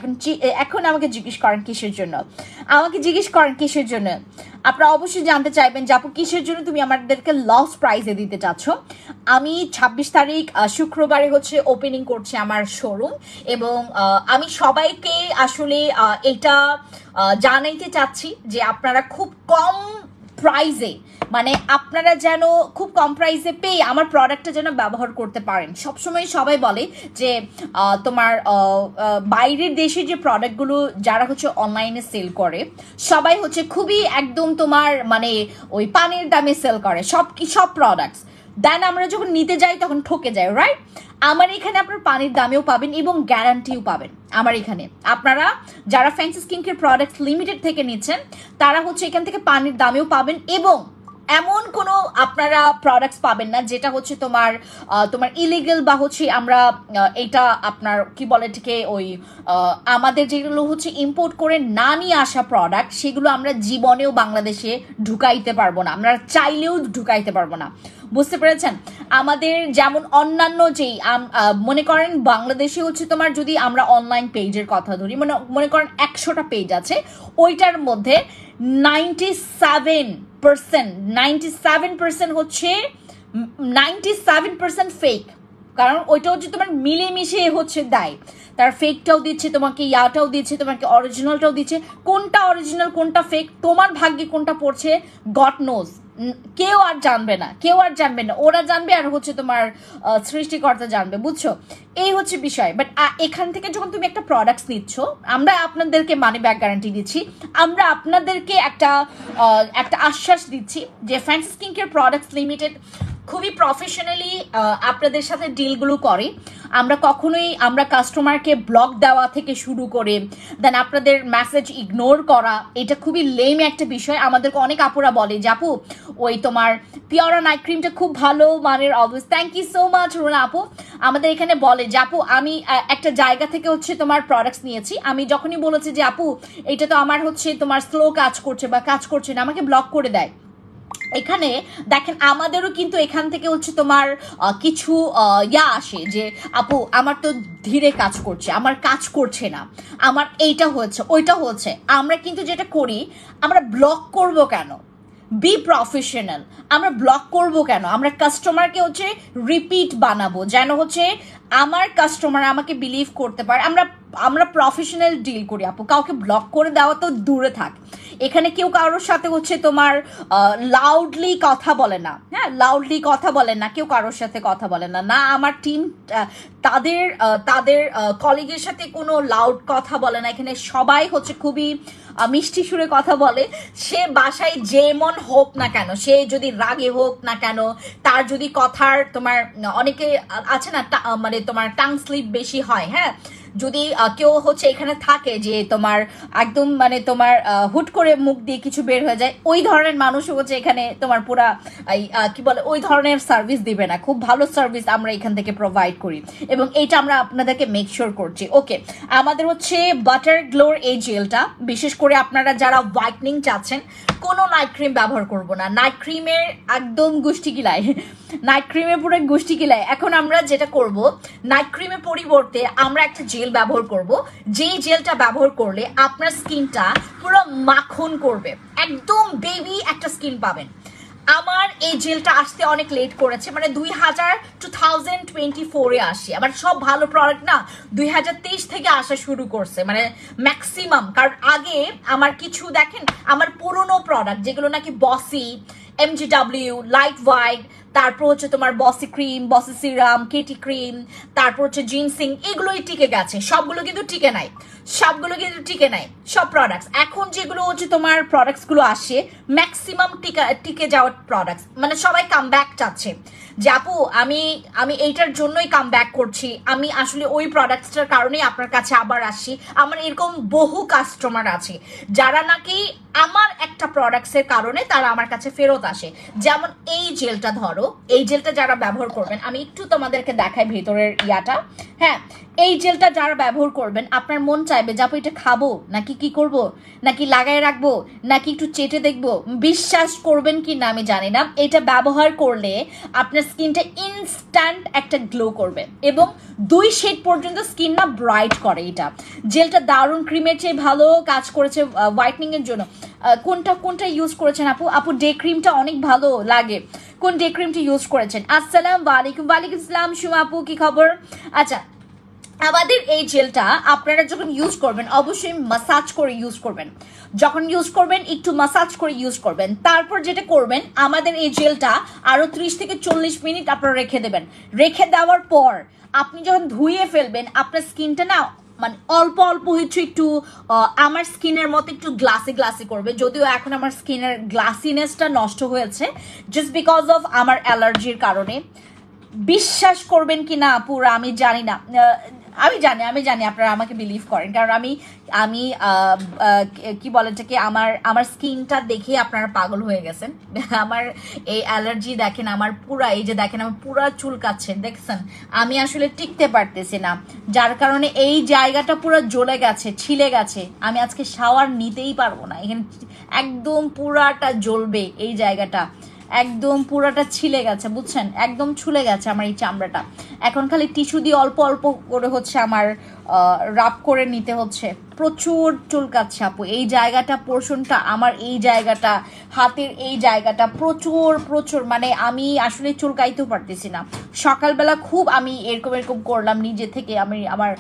এখন আমাকে জিজ্ঞেস করেন কিসের জন্য, আপনারা অবশ্যই জানতে চাইবেন যে আপু কিসের জন্য তুমি আমাদেরকে লস প্রাইসে দিতে চাচ্ছ। আমি 26 তারিখ শুক্রবারে হচ্ছে ওপেনিং করছি আমার শোরুম, এবং আমি সবাইকে আসলে এটা জানাইতে চাচ্ছি যে আপনারা খুব কম প্রাইজে, মানে আপনারা যেন খুব কম প্রাইসে পেয়ে আমার প্রোডাক্টটা যেন ব্যবহার করতে পারেন। সবসময় সবাই বলে যে তোমার বাইরের দেশে যে প্রোডাক্টগুলো যারা হচ্ছে অনলাইনে সেল করে, সবাই হচ্ছে খুবই একদম তোমার মানে ওই পানির দামে সেল করে সব প্রোডাক্টস, দেন আমরা যখন নিতে যাই তখন ঠকে যাই, রাইট? আমার এখানে আপনার পানির দামেও পাবেন এবং গ্যারান্টিও পাবেন। আমার এখানে আপনারা যারা fancy skin care products limited থেকে নিচ্ছেন, তারা হচ্ছে এখান থেকে পানির দামেও পাবেন, এবং এমন কোনো আপনারা প্রোডাক্টস পাবেন না যেটা হচ্ছে তোমার ইলিগাল, বা হচ্ছে আমরা এটা আপনার কি বলে থেকে ওই আমাদের যেগুলো হচ্ছে ইম্পোর্ট করে না নিয়ে আসা প্রোডাক্ট, সেগুলো আমরা জীবনেও বাংলাদেশে ঢুকাইতে পারবো না, আমরা চাইলেও ঢুকাইতে পারবো না। বুঝতে পেরেছেন? আমাদের যেমন অন্যান্য যেই মনে করেন বাংলাদেশে হচ্ছে তোমার যদি আমরা অনলাইন পেজের কথা ধরি, মনে করেন 100টা পেজ আছে, ওইটার মধ্যে 97% হচ্ছে 97% ফেক, কারণ ওইটা হচ্ছে তোমার মিলেমিশে হচ্ছে দেয়, তার ফেকটাও দিচ্ছে তোমাকে, ইয়াটাও দিচ্ছে তোমাকে, অরিজিনালটাও দিচ্ছে। কোনটা অরিজিনাল কোনটা ফেক তোমার ভাগ্যে কোনটা পড়ছে গড নোজ, কেউ আর জানবে না, ওরা জানবে আর হচ্ছে তোমার সৃষ্টিকর্তা জানবে, বুঝছো? এই হচ্ছে বিষয়। বাট এখান থেকে যখন তুমি একটা প্রোডাক্টস নিচ্ছ, আমরা আপনাদেরকে মানি ব্যাক গ্যারান্টি দিচ্ছি, আমরা আপনাদেরকে একটা আশ্বাস দিচ্ছি যে fancy skin care products limited খুবই প্রফেশনালি আপনাদের সাথে ডিলগুলো করে। আমরা কখনোই কাস্টমারকে ব্লক দেওয়া থেকে শুরু করে দেন আপনাদের মেসেজ ইগনোর করা, এটা খুবই লেম একটা বিষয়। আমাদেরকে অনেক আপুরা বলে যে আপু ওই তোমার পিওরা নাইট ক্রিমটা খুব ভালো মানের, obvious thank you so much Runa আপু। আমাদের এখানে বলে যে আপু আমি একটা জায়গা থেকে হচ্ছে তোমার প্রোডাক্টস নিয়েছি, আমি যখনই বলেছি যে আপু এটা তো আমার হচ্ছে তোমার স্লো কাজ করছে বা কাজ করছে না, আমাকে ব্লক করে দেয়। এখানে দেখেন আমাদেরও কিন্তু এখান থেকে হচ্ছে তোমার কিছু আসে যে আপু আমার তো ধীরে কাজ করছে, আমার কাজ করছে না, আমার এইটা হচ্ছে ওইটা হচ্ছে। আমরা কিন্তু যেটা করি, আমরা ব্লক করব কেন? Be professional. আমরা ব্লক করব কেন? আমরা কাস্টমারকে হচ্ছে রিপিট বানাবো, যেন হচ্ছে আমার কাস্টমার আমাকে বিলিভ করতে পারে। আমরা প্রফেশনাল ডিল করি আপু, কাউকে ব্লক করে দেওয়া তো দূরে থাক। এখানে কেউ কারোর সাথে হচ্ছে তোমার লাউডলি কথা বলে না, হ্যাঁ, লাউডলি কথা বলে না, কেউ কারোর সাথে কথা বলে না, না আমার টিম তাদের কলিগের সাথে কোনো লাউড কথা বলে না। এখানে সবাই হচ্ছে খুবই মিষ্টি সুরে কথা বলে, সে বাসায় যেমন হোক না কেন, সে যদি রাগে হোক না কেন, তার যদি কথার তোমার অনেকে আছে না মানে তোমার টাং স্লিপ বেশি হয়, হ্যাঁ, যদি কেউ হচ্ছে এখানে থাকে যে তোমার একদম মানে তোমার হুট করে মুখ দিয়ে কিছু বের হয়ে যায়, ওই ধরনের মানুষও হচ্ছে এখানে তোমার পুরা কি বলে ওই ধরনের সার্ভিস দিবে না। খুব ভালো সার্ভিস আমরা এখান থেকে প্রোভাইড করি এবং এইটা আমরা আপনাদেরকে মেক শিওর করছি। ওকে, আমাদের হচ্ছে বাটার গ্লোর এই জেলটা, বিশেষ করে আপনারা যারা হোয়াইটনিং চাচ্ছেন, কোনো নাইট ক্রিম ব্যবহার করব না। নাইট ক্রিমের একদম গুষ্টি কিলায়, নাইট ক্রিমের পুরো গুষ্টি কিলায়। এখন আমরা যেটা করব, নাইট ক্রিমের পরিবর্তে আমরা একটা জেল ব্যবহার করব, যেই জেলটা ব্যবহার করলে আপনার স্কিনটা পুরো মাখন করবে, একদম বেবি একটা স্কিন পাবেন। আমার এই জেলটা আসতে অনেক লেট করেছে, মানে 2024-এ আসি। আমার সব ভালো প্রোডাক্ট না 2023 থেকে আসা শুরু করছে, মানে ম্যাক্সিমাম। কারণ আগে আমার কিছু দেখেন, আমার পুরনো প্রোডাক্ট যেগুলো নাকি বসি, MGW, লাইট হোয়াইট, তারপর হচ্ছে তোমার বসি ক্রিম, বসি সিরাম, কেটি ক্রিম, তারপর হচ্ছে জিনসিং, এগুলোই টিকে গেছে। সবগুলো কিন্তু টিকে নাই, সবগুলো কিন্তু টিকে নাই সব প্রোডাক্টস। এখন যেগুলো হচ্ছে তোমার প্রোডাক্টসগুলো আসে ম্যাক্সিমাম টিকে যাওয়ার প্রোডাক্টস, মানে সবাই কাম ব্যাক চাচ্ছে যে আপু আমি এইটার জন্যই কাম ব্যাক করছি, আমি আসলে ওই প্রোডাক্টসটার কারণেই আপনার কাছে আবার আসি। আমার এরকম বহু কাস্টমার আছে যারা নাকি আমার একটা প্রোডাক্টসের কারণে তারা আমার কাছে ফেরত আসে। যেমন এই জেলটা ধরো, এই জেলটা যারা ব্যবহার করবেন, আমি একটু তোমাদেরকে দেখাই ভেতরের ইয়াটা। হ্যাঁ, এই জেলটা যারা ব্যবহার করবেন, আপনার মন চাইবে যে আপু এটা খাবো নাকি কি করব, নাকি লাগায় রাখবো, নাকি একটু চেটে দেখবো। বিশ্বাস করবেন কি না আমি জানি না, এটা ব্যবহার করলে আপনার স্কিনটা ইনস্ট্যান্ট একটা গ্লো করবে এবং 2 শেড পর্যন্ত স্কিন না ব্রাইট করে। এটা জেলটা দারুণ, ক্রিমের চেয়ে ভালো কাজ করেছে হোয়াইটনিং এর জন্য। কোনটা ইউজ করেছেন আপু? আপু ডে ক্রিমটা অনেক ভালো লাগে। কোন ডে ক্রিমটা ইউজ করেছেন? আসসালামু আলাইকুম। ওয়ালাইকুম আসসালাম সুমা আপু, কি খবর? আচ্ছা, আমাদের এই জেলটা আপনারা যখন ইউজ করবেন অবশ্যই মাসাজ করে ইউজ করবেন। যখন ইউজ করবেন একটু মাসাজ করে ইউজ করবেন। তারপর যেটা করবেন, আমাদের এই জেলটা আরো 30 থেকে 40 মিনিট আপনারা রেখে দেবেন। রেখে দেওয়ার পর আপনি যখন ধুয়ে ফেলবেন, আপনার স্কিনটা না মানে অল্প অল্প হচ্ছে একটু আমার স্কিনের মতো একটু গ্লাসি গ্লাসি করবে। যদিও এখন আমার স্কিনের গ্লাসিনেসটা নষ্ট হয়েছে জাস্ট বিকজ অফ আমার অ্যালার্জির কারণে। বিশ্বাস করবেন কি না পুরা আমি জানি না, আমি জানি আপনারা আমাকে বিলিভ করেন, কারণ আমি কি বলে এটাকে, আমার স্কিনটা দেখে আপনারা পাগল হয়ে গেছেন। আমার এই অ্যালার্জি দেখেন, আমার পুরা এই যে দেখেন আমার পুরা চুলকাচ্ছে, দেখছেন? আমি আসলে টিকতে পারতেছি না, যার কারণে এই জায়গাটা পুরো জ্বলে গেছে, ছিলে গেছে। আমি আজকে শাওয়ার নিতেই পারবো না, এখানে একদম পুরাটা জ্বলবে এই জায়গাটা, একদম পুরাটা ছিলে গেছে, বুঝছেন? একদম ছুলে গেছে আমার এই চামড়াটা। এখন খালি টিস্যু দিয়ে অল্প অল্প করে হচ্ছে আমার রাব করে নিতে হচ্ছে। প্রচুর চুলকাচ্ছে আপু এই জায়গাটা, পোর্শনটা আমার, এই জায়গাটা, হাতের এই জায়গাটা প্রচুর মানে আমি আসলে চুলকাইতেও পারতেছি না। সকালবেলা খুব আমি এরকম করলাম নিজে থেকে, আমি আমার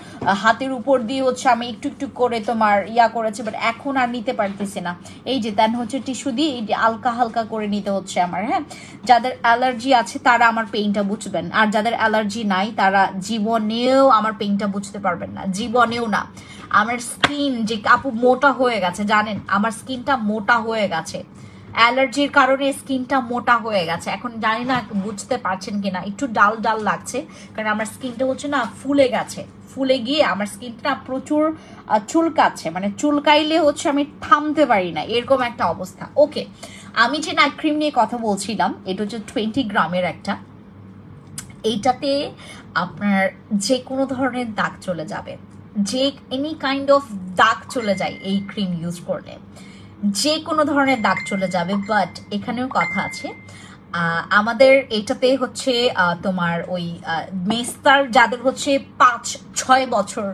হাতের উপর দিয়ে হচ্ছে আমি একটু করে তোমার ইয়া করেছে, বাট এখন আর নিতে পারতেছি না। এই যে দেন হচ্ছে টিস্যু দিয়ে এই যে হালকা হালকা করে নিতে হচ্ছে আমার। হ্যাঁ, যাদের অ্যালার্জি আছে তারা আমার পেইনটা বুঝবেন, আর যাদের অ্যালার্জি নাই তারা জীবনেও আমার পেইনটা বুঝতে পারবেন না, জীবনেও না। আমার স্কিন যে আপু মোটা হয়ে গেছে, জানেন আমার স্কিনটা মোটা হয়ে গেছে, অ্যালার্জির কারণে স্কিনটা মোটা হয়ে গেছে। এখন জানি না বুঝতে পারছেন কিনা, একটু ডাল ডাল লাগছে, কারণ আমার স্কিনটা হচ্ছে না ফুলে গেছে, ফুলে গিয়ে আমার স্কিনটা প্রচুর চুলকাচ্ছে, মানে চুলকাইলে হচ্ছে আমি থামতে পারি না, এরকম একটা অবস্থা। ওকে, আমি যে নাইট ক্রিম নিয়ে কথা বলছিলাম, এটা হচ্ছে 20 গ্রামের একটা। এইটাতে আপনার যে কোনো ধরনের দাগ চলে যাবে, যে এনি কাইন্ড অফ দাগ চলে যায় এই ক্রিম ইউজ করলে, যে কোনো ধরনের দাগ চলে যাবে। বাট এখানেও কথা আছে, আমাদের এটাতে হচ্ছে তোমার ওই মেস্তার যাদের হচ্ছে 5-6 বছর,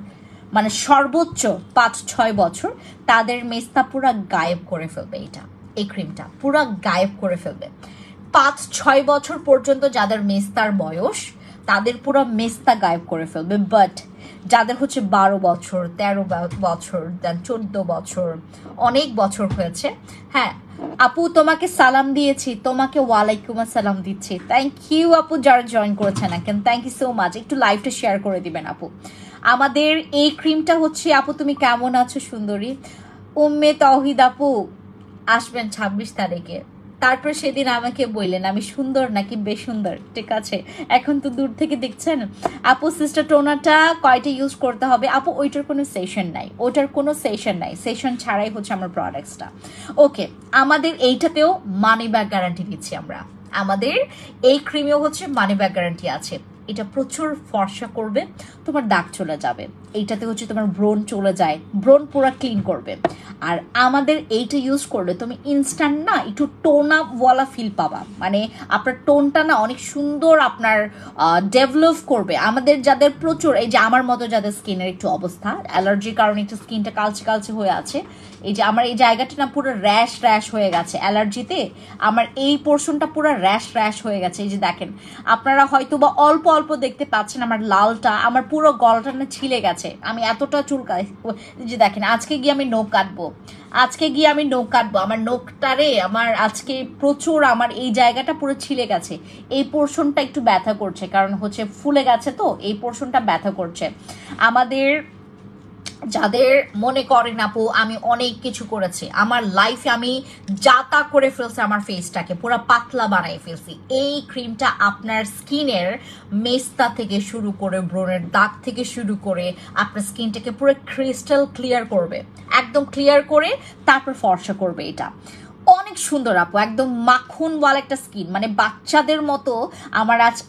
মানে সর্বোচ্চ 5-6 বছর, তাদের মেস্তা পুরা গায়েব করে ফেলবে। এই ক্রিমটা পুরা গায়েব করে ফেলবে। 5-6 বছর পর্যন্ত যাদের মেস্তার বয়স, তাদের পুরো মেস্তা গায়েব করে ফেলবে। বাট যাদের হচ্ছে 12 বছর, 13 বছর, 14 বছর, অনেক বছর হয়েছে, হ্যাঁ আপু তোমাকে সালাম দিয়েছি, তোমাকে ওয়ালাইকুম আসসালাম দিচ্ছি। থ্যাংক ইউ আপু যারা জয়েন করেছেন এখন, থ্যাংক ইউ সো মাচ। একটু লাইভটা শেয়ার করে দিবেন আপু। আমাদের এই ক্রিমটা হচ্ছে, আপু তুমি কেমন আছো সুন্দরী? উম্মে তৌহিদ আপু আসবেন 26 তারিখে, তারপর সেদিন আমাকে বললেন আমি সুন্দর নাকি বেসুন্দর। ঠিক আছে, এখন তো দূর থেকে দেখছেন। আপু সিস্টার টোনারটা কয়টা ইউজ করতে হবে? আপু ওইটার কোনো সেশন নাই, ওটার কোনো সেশন নাই, সেশন ছাড়াই হচ্ছে আমার প্রোডাক্টসটা। ওকে, আমাদের এইটাতেও মানি ব্যাক গ্যারান্টি দিচ্ছি আমরা। আমাদের এই ক্রিমেও হচ্ছে মানি ব্যাক গ্যারান্টি আছে। এটা প্রচুর ফর্সা করবে, তোমার দাগ চলে যাবে। এইটাতে হচ্ছে তোমার ব্রণ চলে যায়, ব্রণ পুরো ক্লিন করবে। আর আমাদের এইটা ইউজ করলে তুমি ইনস্ট্যান্ট না একটু টোন আপওয়ালা ফিল পাবা, মানে আপনার টোনটা না অনেক সুন্দর আপনার ডেভেলপ করবে। আমাদের যাদের প্রচুর, এই যে আমার মতো যাদের স্কিনের একটু অবস্থা অ্যালার্জির কারণে একটু স্কিনটা কালচে কালচে হয়ে আছে, এই যে আমার এই জায়গাটা না পুরো র্যাশ র্যাশ হয়ে গেছে অ্যালার্জিতে, আমার এই পোর্শনটা পুরো র্যাশ র্যাশ হয়ে গেছে। এই যে দেখেন, আপনারা হয়তো বা অল্প অল্প দেখতে পাচ্ছেন আমার লালটা, আমার পুরো গলাটা না ছিলে গেছে, আমি এতটা চুলকাই। যে দেখেন, আজকে গিয়ে আমি নখ কাটবো, আমার নখটারে আমার আজকে প্রচুর, আমার এই জায়গাটা পুরো ছিলে গেছে, এই পোর্শনটা একটু ব্যথা করছে, কারণ হচ্ছে ফুলে গেছে তো এই পোর্শনটা ব্যথা করছে। আমাদের যাদের মনে করেন আপু আমি অনেক কিছু করেছি আমার লাইফে, আমি যা তা করে ফেলছি, আমার ফেসটাকে পুরো পাতলা বানাই ফেলছি, এই ক্রিমটা আপনার স্কিনের মেস্তা থেকে শুরু করে ব্রণের দাগ থেকে শুরু করে আপনার স্কিনটাকে পুরো ক্রিস্টাল ক্লিয়ার করবে, একদম ক্লিয়ার করে তারপর ফর্সা করবে। এটা অনেক সুন্দর আপু, একদম মাখনওয়ালা একটা স্কিন, মানে বাচ্চাদের মতো।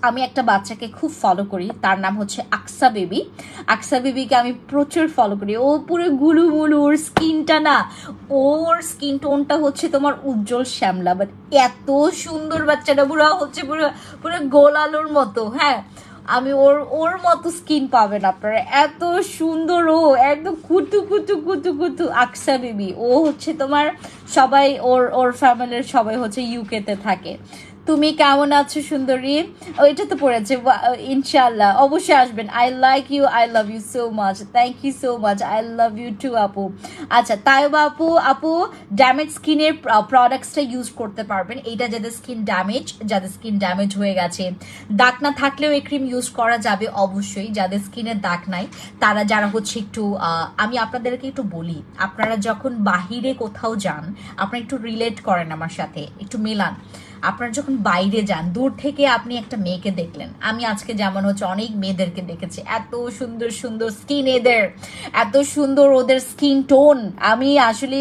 আমি একটা বাচ্চাকে খুব ফলো করি, তার নাম হচ্ছে আকসা বেবি। আকসা বেবিকে আমি প্রচুর ফলো করি, ও পুরো গুলু মুলু, ওর স্কিনটা না, ওর স্কিন টোনটা হচ্ছে তোমার উজ্জ্বল শ্যামলা, বাট এত সুন্দর বাচ্চাটা, পুরো হচ্ছে পুরো পুরো গোল আলুর মতো। হ্যাঁ, আমি ওর মতো স্কিন পাবেন আপনারা, এত সুন্দর, ও একদম কুতু কুতু কুতু কুতু। আকসা বেবি, ও হচ্ছে তোমার সবাই, ওর ফ্যামিলির সবাই হচ্ছে ইউকেতে থাকে। তুমি কেমন আছো সুন্দরী? ওইটা তো পড়েছে, ইনশাল্লাহ অবশ্যই আসবেন। I like you, I love you so much, thank you so much, I love you too আপু। আচ্ছা তাইবা আপু ড্যামেজ স্কিনের প্রোডাক্টসটা ইউজ করতে পারবেন। এইটা যাদের স্কিন ড্যামেজ হয়ে গেছে, দাগ না থাকলেও এই ক্রিম ইউজ করা যাবে অবশ্যই। যাদের স্কিনের দাগ নাই, তারা যারা হচ্ছে একটু আমি আপনাদেরকে একটু বলি, আপনারা যখন বাহিরে কোথাও যান, আপনারা একটু রিলেট করেন আমার সাথে, একটু মেলান। আপনারা যখন বাইরে যান, দূর থেকে আপনি একটা মেয়েকে দেখলেন, আমি আজকে যেমন হচ্ছে অনেক মেয়েদেরকে দেখেছি, এত সুন্দর সুন্দর স্কিন, এত সুন্দর ওদের স্কিন টোন। আমি আসলে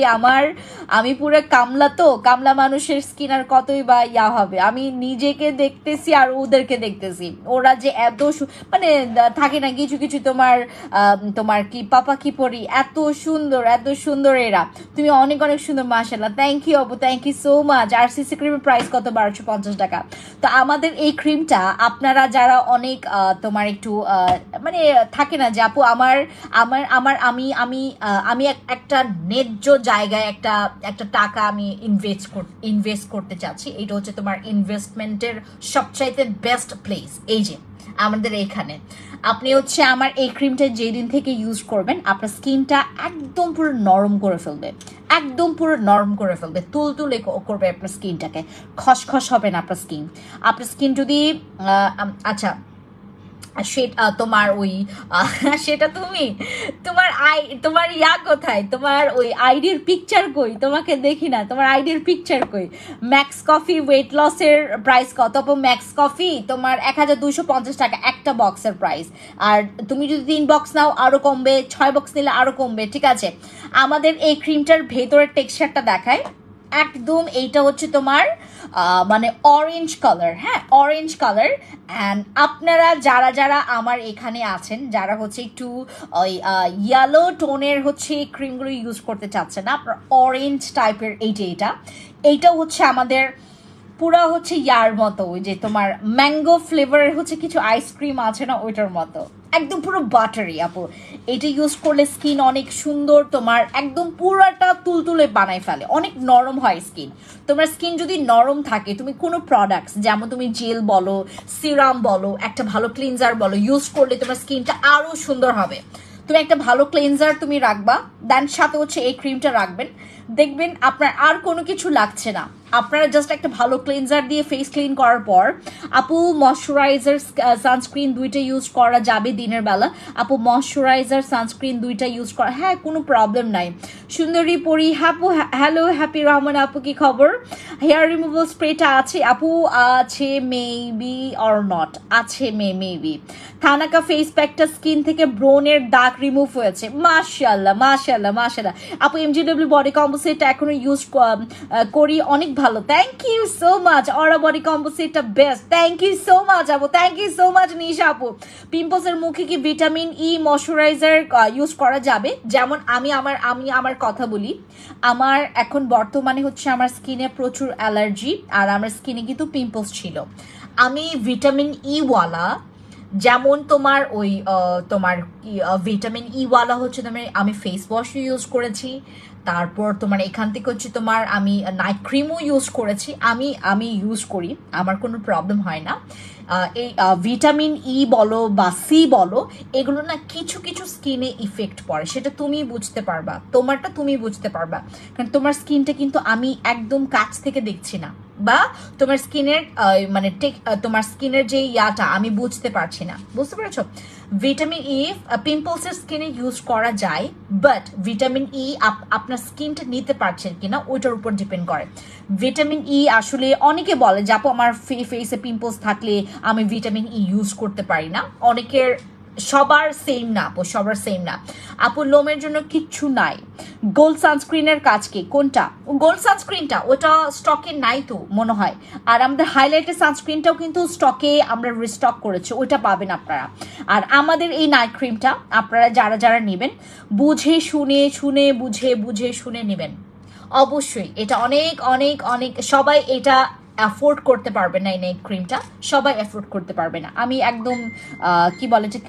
আমি পুরো কামলা, তো কামলা মানুষের স্কিন আর কতই বা ইয়া হবে। আমি নিজেকে দেখতেছি আর ওদেরকে দেখতেছি, ওরা যে এত মানে থাকে না কিছু কিছু তোমার কি পাপা কি পরি, এত সুন্দর এরা। তুমি অনেক অনেক সুন্দর, মাশাআল্লাহ, থ্যাংক ইউ আপু, থ্যাংক ইউ সো মাচ। আর সিসি ক্রিমের প্রাইস কত? 1250 টাকা। তো আমাদের এই ক্রিমটা আপনারা যারা অনেক তোমার একটু মানে থাকে না যে আপু আমার আমার আমার আমি আমি আমি একটা ন্যায্য জায়গায় একটা টাকা আমি ইনভেস্ট করতে চাচ্ছি, এটা হচ্ছে তোমার ইনভেস্টমেন্টের সবচাইতে বেস্ট প্লেস। এই যে আমাদের এইখানে আপনি হচ্ছে আমার এই ক্রিমটা যেদিন থেকে ইউজ করবেন, আপনার স্কিনটা একদম পুরো নরম করে ফেলবে, একদম পুরো নরম করে ফেলবে, তুলতুলে করবে আপনার স্কিনটাকে, খসখস হবে না আপনার স্কিন যদি আচ্ছা সেটা তোমার ওই সেটা তোমার ইয়া কোথায়, তোমার ওই আইডির পিকচার কই? তোমাকে দেখি না, তোমার আইডির পিকচার কই? ম্যাক্স কফি ওয়েট লসের প্রাইস কত? ম্যাক্স কফি তোমার 1250 টাকা একটা বক্সের প্রাইস, আর তুমি যদি 3 বক্স নাও আরো কমবে, 6 বক্স নিলে আরো কমবে। ঠিক আছে, আমাদের এই ক্রিমটার ভেতরের টেক্সচারটা দেখায়, একদম এইটা হচ্ছে তোমার মানে অরেঞ্জ কালার। হ্যাঁ, অরেঞ্জ কালার। অ্যান্ড আপনারা যারা আমার এখানে আছেন, যারা হচ্ছে একটু ওই ইয়েলো টোনের হচ্ছে ক্রিমগুলো ইউজ করতে চাচ্ছেন না, আপনার অরেঞ্জ টাইপের এইটা হচ্ছে আমাদের পুরা হচ্ছে ইয়ার মতো, ওই যে তোমার ম্যাঙ্গো ফ্লেভারের হচ্ছে কিছু আইসক্রিম আছে না, ওইটার মতো একদম পুরো বাটারি আপু। এটা ইউজ করলে স্কিন অনেক সুন্দর, তোমার একদম পুরাটা তুলতুলে বানাই ফেলে, অনেক নরম হয় স্কিন। তোমার স্কিন যদি নরম থাকে, তুমি কোনো প্রোডাক্টস যেমন তুমি জেল বলো, সিরাম বলো, একটা ভালো ক্লিনজার বলো, ইউজ করলে তোমার স্কিনটা আরো সুন্দর হবে। তুমি একটা ভালো ক্লিনজার রাখবা, দেন সাথে হচ্ছে এই ক্রিমটা রাখবেন, দেখবেন আপনার আর কোনো কিছু লাগছে না, আপনারা জাস্ট একটা ভালো ক্লিনজার দিয়ে ফেস ক্লিন করার পর আপু ময়শ্চারাইজার সানস্ক্রিন দুইটা ইউজ করা যাবে দিনের বেলা। আপু ময়শ্চারাইজার সানস্ক্রিন দুইটা ইউজ করা, হ্যাঁ কোনো প্রবলেম নাই। সুন্দরী পরি আপু হ্যালো, হ্যাপি রহমান আপু কি খবর? হেয়ার রিমুভাল স্প্রেটা আছে আপু? আছে মেবি অর নট, আছে মেবি। থানাকা ফেস প্যাকটা স্কিন থেকে ব্রোনের দাগ রিমুভ হয়েছে, মাশাআল্লাহ মাশাআল্লাহ মাশাআল্লাহ। আপু এমজিডব্লিউ বডি কম্পোসিটটা এখনো ইউজ করি, অনেক ভালো, thank you so much. Aura body কম্পোসিটটা best, thank you so much আপু, thank you so much Nisha আপু। পিম্পলসের মুখে কি ভিটামিন ই ময়শ্চারাইজার ইউজ করা যাবে? যেমন আমি আমার কথা বলি, আমার এখন বর্তমানে হচ্ছে আমার স্কিনে প্রচুর অ্যালার্জি, আর আমার স্কিনে কিন্তু পিম্পলস ছিল। আমি ভিটামিন ই ওয়ালা, যেমন তোমার ওই তোমার ভিটামিন ই ওয়ালা হচ্ছে তোমার, আমি ফেস ওয়াশ ইউজ করেছি, তারপর তোমার এখান থেকে হচ্ছে তোমার আমি নাইট ক্রিমও ইউজ করেছি, আমি ইউজ করি, আমার কোনো প্রবলেম হয় না। এই ভিটামিন ই বলো বা সি বলো, এগুলো না কিছু কিছু স্কিনে ইফেক্ট পড়ে, সেটা তুমি বুঝতে পারবা, তোমারটা তুমি বুঝতে পারবা, কারণ তোমার স্কিনটা কিন্তু আমি একদম কাছ থেকে দেখছি না, বা তোমার স্কিনের মানে তোমার স্কিনের যে ইয়াটা আমি বুঝতে পারছি না, বুঝতে পেরেছো? ভিটামিন ই পিম্পলসের স্কিনে ইউজ করা যায়, বাট ভিটামিন ই আপনার স্কিনটা নিতে পারছেন কিনা ওইটার উপর ডিপেন্ড করে। ভিটামিন ই আসলে অনেকে বলে যে আপু আমার ফেসে পিম্পলস থাকলে আমি ভিটামিন ই ইউজ করতে পারি না, অনেকের সবার সেম না আপু, সবার সেম না আপু। লোমের জন্য কিচ্ছু নাই। গোল্ড সানস্ক্রিনের কাজ কি? কোনটা? গোল্ড সানস্ক্রিনটা ওটা স্টকে নাই তো মনে হয়। আর আমাদের হাইলাইটের সানস্ক্রিনটাও কিন্তু স্টকে আমরা রিস্টক করেছি, ওইটা পাবেন আপনারা। আর আমাদের এই নাইট ক্রিমটা আপনারা যারা যারা নেবেন বুঝে শুনে বুঝে শুনে নেবেন অবশ্যই। এটা অনেক অনেক অনেক সবাই এটা অ্যাফোর্ড করতে পারবে না, এই নাইট ক্রিমটা সবাই অ্যাফোর্ড করতে পারবে না। আমি একদম কি বলে যে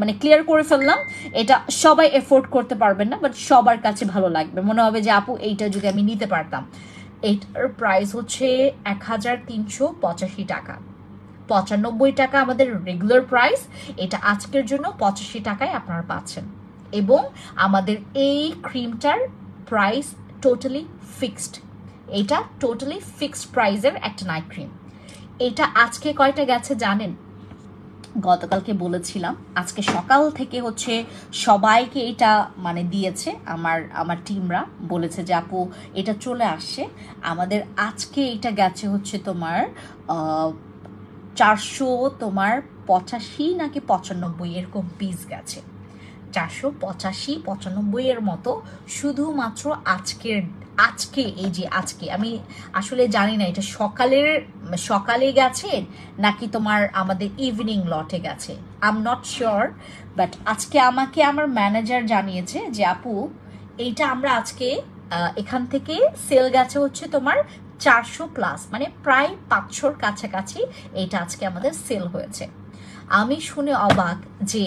মানে ক্লিয়ার করে ফেললাম, এটা সবাই অ্যাফোর্ড করতে পারবেন না, বাট সবার কাছে ভালো লাগবে, মনে হবে যে আপু এইটা যদি আমি নিতে পারতাম। এইটার প্রাইস হচ্ছে 1385 টাকা, 95 টাকা আমাদের রেগুলার প্রাইস, এটা আজকের জন্য 85 টাকায় আপনারা পাচ্ছেন। এবং আমাদের এই ক্রিমটার প্রাইস টোটালি ফিক্সড, এটা টোটালি ফিক্সড প্রাইসের একটা নাইট ক্রিম। এটা আজকে কয়টা গেছে জানেন? গতকালকে বলেছিলাম, আজকে সকাল থেকে হচ্ছে সবাইকে এটা মানে দিয়েছে, আমার টিমরা বলেছে যে আপু এটা চলে আসছে আমাদের। আজকে এটা গেছে হচ্ছে তোমার 485 নাকি 95 এরকম পিস গেছে, 485-95 এর মতো শুধুমাত্র আজকে এই যে আজকে। আমি আসলে জানি না এটা সকালে গেছে নাকি তোমার আমাদের ইভিনিং লটে গেছে, I am not sure, but আজকে আমাকে আমার ম্যানেজার জানিয়েছে যে আপু এইটা আমরা আজকে এখান থেকে সেল গেছে হচ্ছে তোমার 400+, মানে প্রায় 500-র কাছাকাছি এটা আজকে আমাদের সেল হয়েছে। আমি শুনে অবাক যে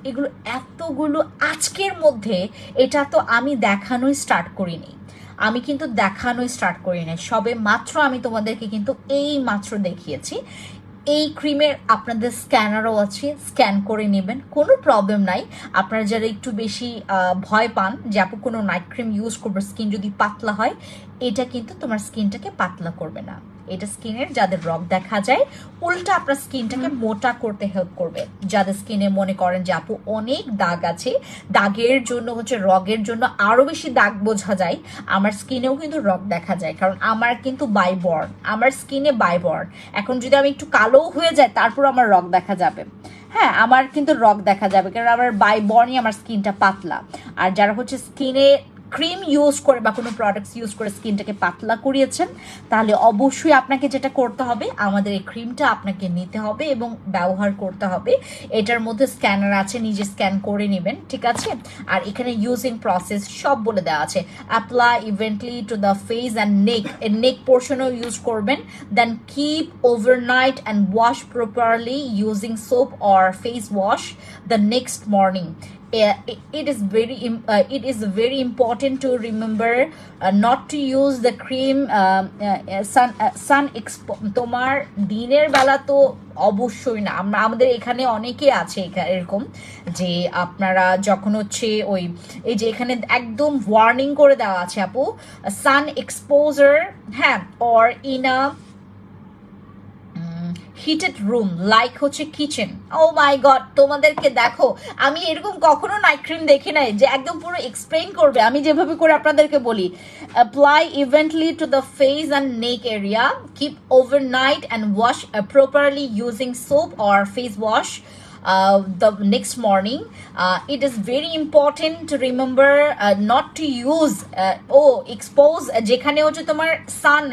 এগুলো এতগুলো আজকের মধ্যে, এটা তো আমি দেখানোই স্টার্ট করিনি, সবে মাত্র আমি তোমাদেরকে কিন্তু এই মাত্র দেখিয়েছি। এই ক্রিমের আপনাদের স্ক্যানারও আছে, স্ক্যান করে নেবেন, কোনো প্রবলেম নাই। আপনারা যারা একটু বেশি ভয় পান যে আপু কোনো নাইট ক্রিম ইউজ করবে স্কিন যদি পাতলা হয়, এটা কিন্তু তোমার স্কিনটাকে পাতলা করবে না, এটা স্কিনের যাদের রগ দেখা যায় উল্টা আপনার স্কিনটাকে মোটা করতে হেল্প করবে। যাদের স্কিনে মনে করেন যে আপু অনেক দাগ আছে, দাগের জন্য হচ্ছে রগের জন্য আরো বেশি দাগ বোঝা যায়, আমার স্কিনেও কিন্তু রগ দেখা যায়, কারণ আমার কিন্তু বাইবর্ন, আমার স্কিনে বাইবর্ন। এখন যদি আমি একটু কালো হয়ে যায় তারপর আমার রগ দেখা যাবে, হ্যাঁ আমার কিন্তু রগ দেখা যাবে, কারণ আমার বাইবর্নই আমার স্কিনটা পাতলা। আর যারা হচ্ছে স্কিনে ক্রিম ইউজ করে বা কোনো প্রোডাক্টস ইউজ করে স্কিনটাকে পাতলা করিয়েছেন, তাহলে অবশ্যই আপনাকে যেটা করতে হবে, আমাদের এই ক্রিমটা আপনাকে নিতে হবে এবং ব্যবহার করতে হবে। এটার মধ্যে স্ক্যানার আছে, নিজে স্ক্যান করে নেবেন, ঠিক আছে? আর এখানে ইউজিং প্রসেস সব বলে দেওয়া আছে। Apply evenly to the face and neck পোর্শনও ইউজ করবেন, then keep overnight and wash properly using soap or face wash the next morning. it is very important to remember not to use the cream sun তোমার দিনের বেলা তো অবশ্যই না। আমাদের এখানে অনেকে আছে এরকম যে আপনারা যখন হচ্ছে ওই এই যে এখানে একদম ওয়ার্নিং করে দেওয়া আছে আপু, সান এক্সপোজার, হ্যাঁ, or in a heated room like হচ্ছে কিচেন। ও মাই গড, তোমাদেরকে দেখো আমি এরকম কখনো নাইট ক্রিম দেখি নাই যে একদম পুরো এক্সপ্লেইন করবে। আমি যেভাবে করে আপনাদেরকে বলি, apply evenly to the face and neck area, keep overnight and wash properly using soap or face wash the next morning. It is very important to remember not to use expose যেখানে হচ্ছে তোমার সান।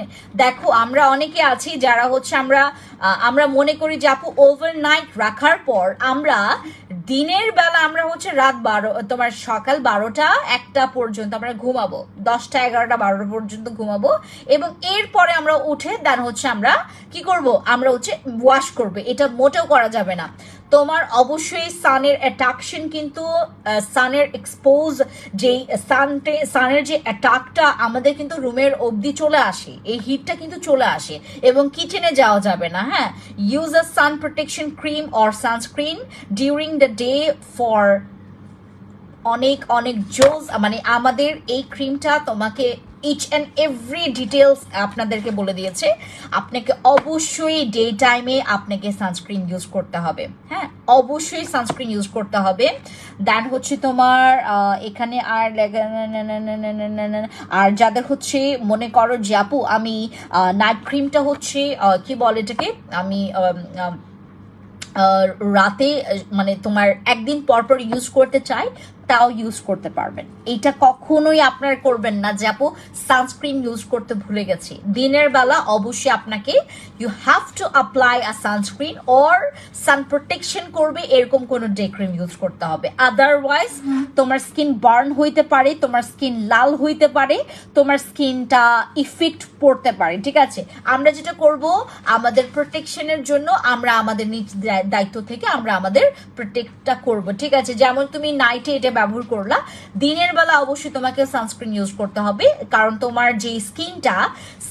দেখো আমরা অনেকে আছি যারা হচ্ছে আমরা মনে করি যে আপু ওভারনাইট রাখার পর আমরা দিনের বেলা আমরা হচ্ছে রাত 12 তোমার সকাল 12টা 1টা পর্যন্ত আমরা ঘুমাবো, 10টা 11টা 12টা পর্যন্ত ঘুমাবো, এবং এরপরে আমরা উঠে দেন হচ্ছে আমরা কি করব, আমরা হচ্ছে ওয়াশ করব। এটা মোটেও করা যাবে না। তোমার অবশ্যই সানের অ্যাট্রাকশন কিন্তু সানের এক্সপোজ যেই সানের যে অ্যাটাকটা আমাদের কিন্তু রুমের অবধি চলে আসে, এই হিটটা কিন্তু চলে আসে এবং কিচেনে যাওয়া যাবে না। হ্যাঁ, use a San protection cream or sunscreen during the day for অনেক অনেক জোজ। মানে আমাদের এই ক্রিমটা তোমাকে ইচ অ্যান্ড এভরি ডিটেলস আপনাদেরকে বলে দিয়েছে। আপনাকে অবশ্যই ডে টাইমে আপনাকে সানস্ক্রিন ইউজ করতে হবে। হ্যাঁ, অবশ্যই সানস্ক্রিন ইউজ করতে হবে। দেন হচ্ছে তোমার এখানে আর যাদের হচ্ছে মনে করো যে আপু আমি নাইট ক্রিমটা হচ্ছে কি বলে এটাকে, আমি রাতে মানে তোমার একদিন পরপর ইউজ করতে চাই, তাও ইউজ করতে পারবেন। এটা কখনোই আপনার করবেন না যে আপু সানস্ক্রিন ইউজ করতে ভুলে গেছি। দিনের বেলা অবশ্যই আপনাকে you have to apply a sunscreen or sun protection করবে, এরকম কোনো ডে ক্রিম ইউজ করতে হবে। আদারওয়াইজ তোমার স্কিন বার্ন হইতে পারে, তোমার স্কিন লাল হইতে পারে, তোমার স্কিনটা ইফেক্ট পড়তে পারে। ঠিক আছে, আমরা যেটা করব আমাদের প্রোটেকশনের জন্য আমরা আমাদের নিজ দায়িত্ব থেকে আমরা আমাদের প্রোটেক্টটা করব। ঠিক আছে, যেমন তুমি নাইটে এটা ব্যবহার করলা, দিনের বেলা অবশ্যই তোমাকে সানস্ক্রিন ইউজ করতে হবে, কারণ তোমার যে স্কিনটা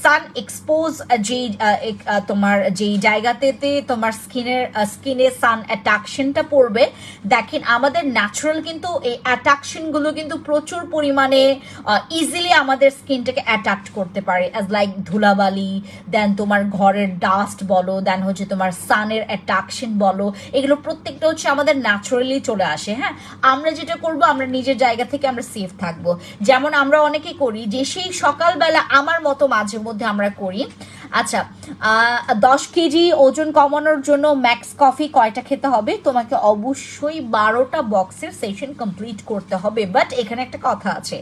সান এক্সপোজ যে তোমার যেই জায়গাতে তোমার স্কিনে সান অ্যাট্রাকশনটা পড়বে। দেখেন আমাদের ন্যাচারাল কিন্তু এই অ্যাট্রাকশন গুলো কিন্তু প্রচুর পরিমাণে ইজিলি আমাদের স্কিনটাকে অ্যাট্রাক্ট করতে পারে, অ্যাজ লাইক ধুলাবালি, দেন তোমার ঘরের ডাস্ট বলো, দেন হচ্ছে তোমার সানের অ্যাট্রাকশন বলো, এগুলো প্রত্যেকটা হচ্ছে আমাদের ন্যাচারালি চলে আসে। হ্যাঁ, আমরা যেটা করবো আমরা নিজের জায়গা থেকে আমরা সেফ থাকবো। যেমন আমরা অনেকে করি যে সেই সকালবেলা আমার মতো মাঝে মধ্যে আমরা করি, আচ্ছা 10 কেজি ওজন কমানোর জন্য ম্যাক্স কফি কয়টা খেতে হবে? তোমাকে অবশ্যই 12টা বক্সের সেশন কমপ্লিট করতে হবে। বাট এখানে একটা কথা আছে,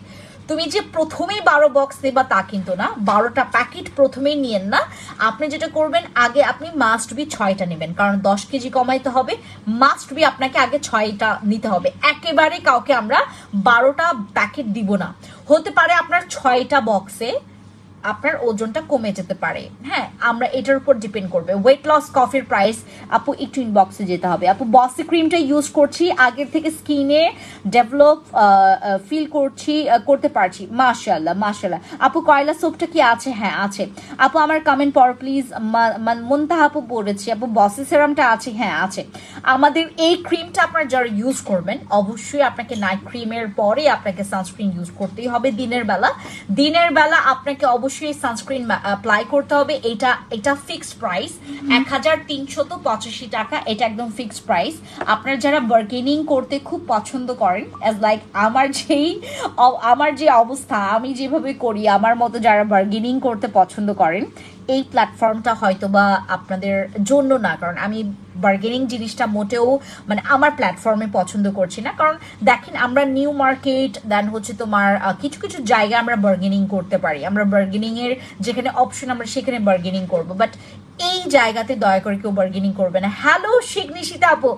তুমি যে প্রথমেই 12 বক্স নেবা তা কিন্তু না, 12টা প্যাকেট প্রথমেই নিয়েন না। আপনি যেটা করবেন আগে আপনি মাস্ট বি 6টা নেবেন, কারণ 10 কেজি কমাইতে হবে, মাস্ট বি আপনাকে আগে 6টা নিতে হবে। একেবারে কাউকে আমরা 12টা প্যাকেট দিব না। হতে পারে আপনার 6টা বক্সে আপনার ওজনটা কমে যেতে পারে। হ্যাঁ, আমরা এটার উপর ডিপেন্ড করবে। ওয়েট লস কফির প্রাইস আপু একটু ইনবক্সে যেতে হবে। আপু বসি ক্রিমটা ইউজ করছি, আগের থেকে স্কিনে ডেভেলপ ফিল করতে পারছি। মাশাআল্লাহ মাশাআল্লাহ। আপু কয়লা সোপটা কি আছে? হ্যাঁ আছে। আপু আমার কমেন্ট পড়ো প্লিজ। মুনতাহা আপু বলেছি আপু বসি সেরামটা আছে? হ্যাঁ আছে। আমাদের এই ক্রিমটা আপনারা যারা ইউজ করবেন অবশ্যই আপনাকে নাইট ক্রিমের পরে আপনাকে সানস্ক্রিন ইউজ করতেই হবে। দিনের বেলা আপনাকে অবশ্যই সানস্ক্রিন অ্যাপ্লাই করতে হবে। এটা ফিক্সড প্রাইস 1385 টাকা, এটা একদম ফিক্সড প্রাইস। আপনারা যারা বার্গেনিং করতে খুব পছন্দ করেন, অ্যাজ লাইক আমার যে অবস্থা, আমি যেভাবে করি, আমার মতো যারা বার্গেনিং করতে পছন্দ করেন, এই প্ল্যাটফর্মটা হয়তো বা আপনাদের জন্য না, কারণ আমি বার্গেনিং জিনিসটা মোটেও মানে আমার প্ল্যাটফর্মে পছন্দ করছি না। কারণ দেখেন আমরা নিউ মার্কেট দেন হচ্ছে তোমার কিছু কিছু জায়গায় আমরা বার্গেনিং করতে পারি, আমরা বার্গেনিং এর যেখানে অপশন আমরা সেখানে বার্গেনিং করব। বাট এই জায়গাতে দয়া করে কেউ বার্গেনিং করবে না। হ্যালো নিশিতা আপু,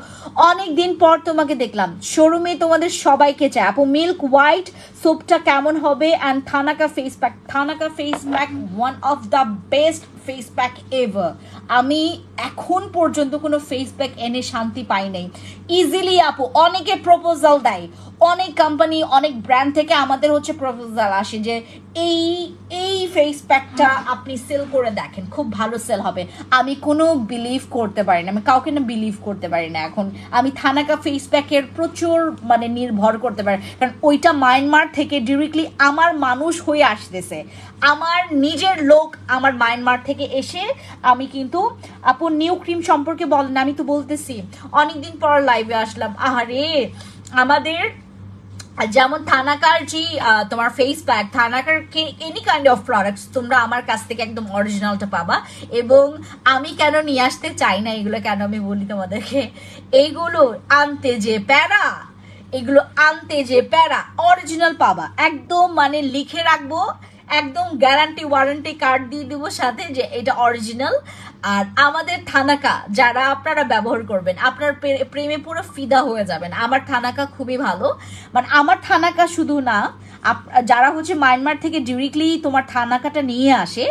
অনেকদিন পর তোমাকে দেখলাম শোরুমে, তোমাদের সবাইকে চাই আপু। মিল্ক হোয়াইট সোপটা কেমন হবে? And thanaka face pack, thanaka face pack one of the best face pack ever. আমি এখন পর্যন্ত কোনো ফেস প্যাক এনে শান্তি পাই নাই। ইজিলি আপু অনেকে প্রপোজাল দেয়, অনেক কোম্পানি অনেক ব্র্যান্ড থেকে আমাদের হচ্ছে প্রপোজাল আসে যে এই এই ফেস প্যাকটা আপনি সেল করে দেখেন, খুব ভালো সেল হবে। আমি কোনো বিলিভ করতে পারি না, আমি কাউকে না বিলিভ করতে পারি না এখন। আমি থানাকা ফেস প্যাকের প্রচুর মানে নির্ভর করতে পারি, কারণ ওইটা মায়ানমার থেকে ডিরেক্টলি আমার মানুষ হয়ে আসতেছে, আমার নিজের লোক আমার মায়ানমার থেকে এসে। আমি কিন্তু আপু নিউ ক্রিম সম্পর্কে বলেন, আমি তো বলতেছি অনেকদিন পর লাইভে আসলাম। আহারে আমাদের যেমন থানাকার যে তোমার ফেস প্যাক, থানাকার এনি কাইন্ড অফ প্রোডাক্টস তোমরা আমার কাছ থেকে একদম অরিজিনালটা পাবা। এবং আমি কেন নিয়ে আসতে চাই না এগুলো, কেন আমি বলি তোমাদেরকে, এইগুলো আনতে যে প্যারা, এগুলো আনতে যে প্যারা, অরিজিনাল পাবা একদম, মানে লিখে রাখবো একদম, গ্যারান্টি ওয়ারেন্টি কার্ড দিয়ে দিব সাথে যে এটা অরিজিনাল। আর আমাদের থানাকা যারা আপনারা ব্যবহার করবেন, আপনার প্রেমে পুরো ফিদা হয়ে যাবেন। আমার থানাকা খুবই ভালো, মানে আমার থানাকা শুধু না, যারা হচ্ছে মায়ানমার থেকে ডিরেক্টলি তোমার থানাকাটা নিয়ে আসে,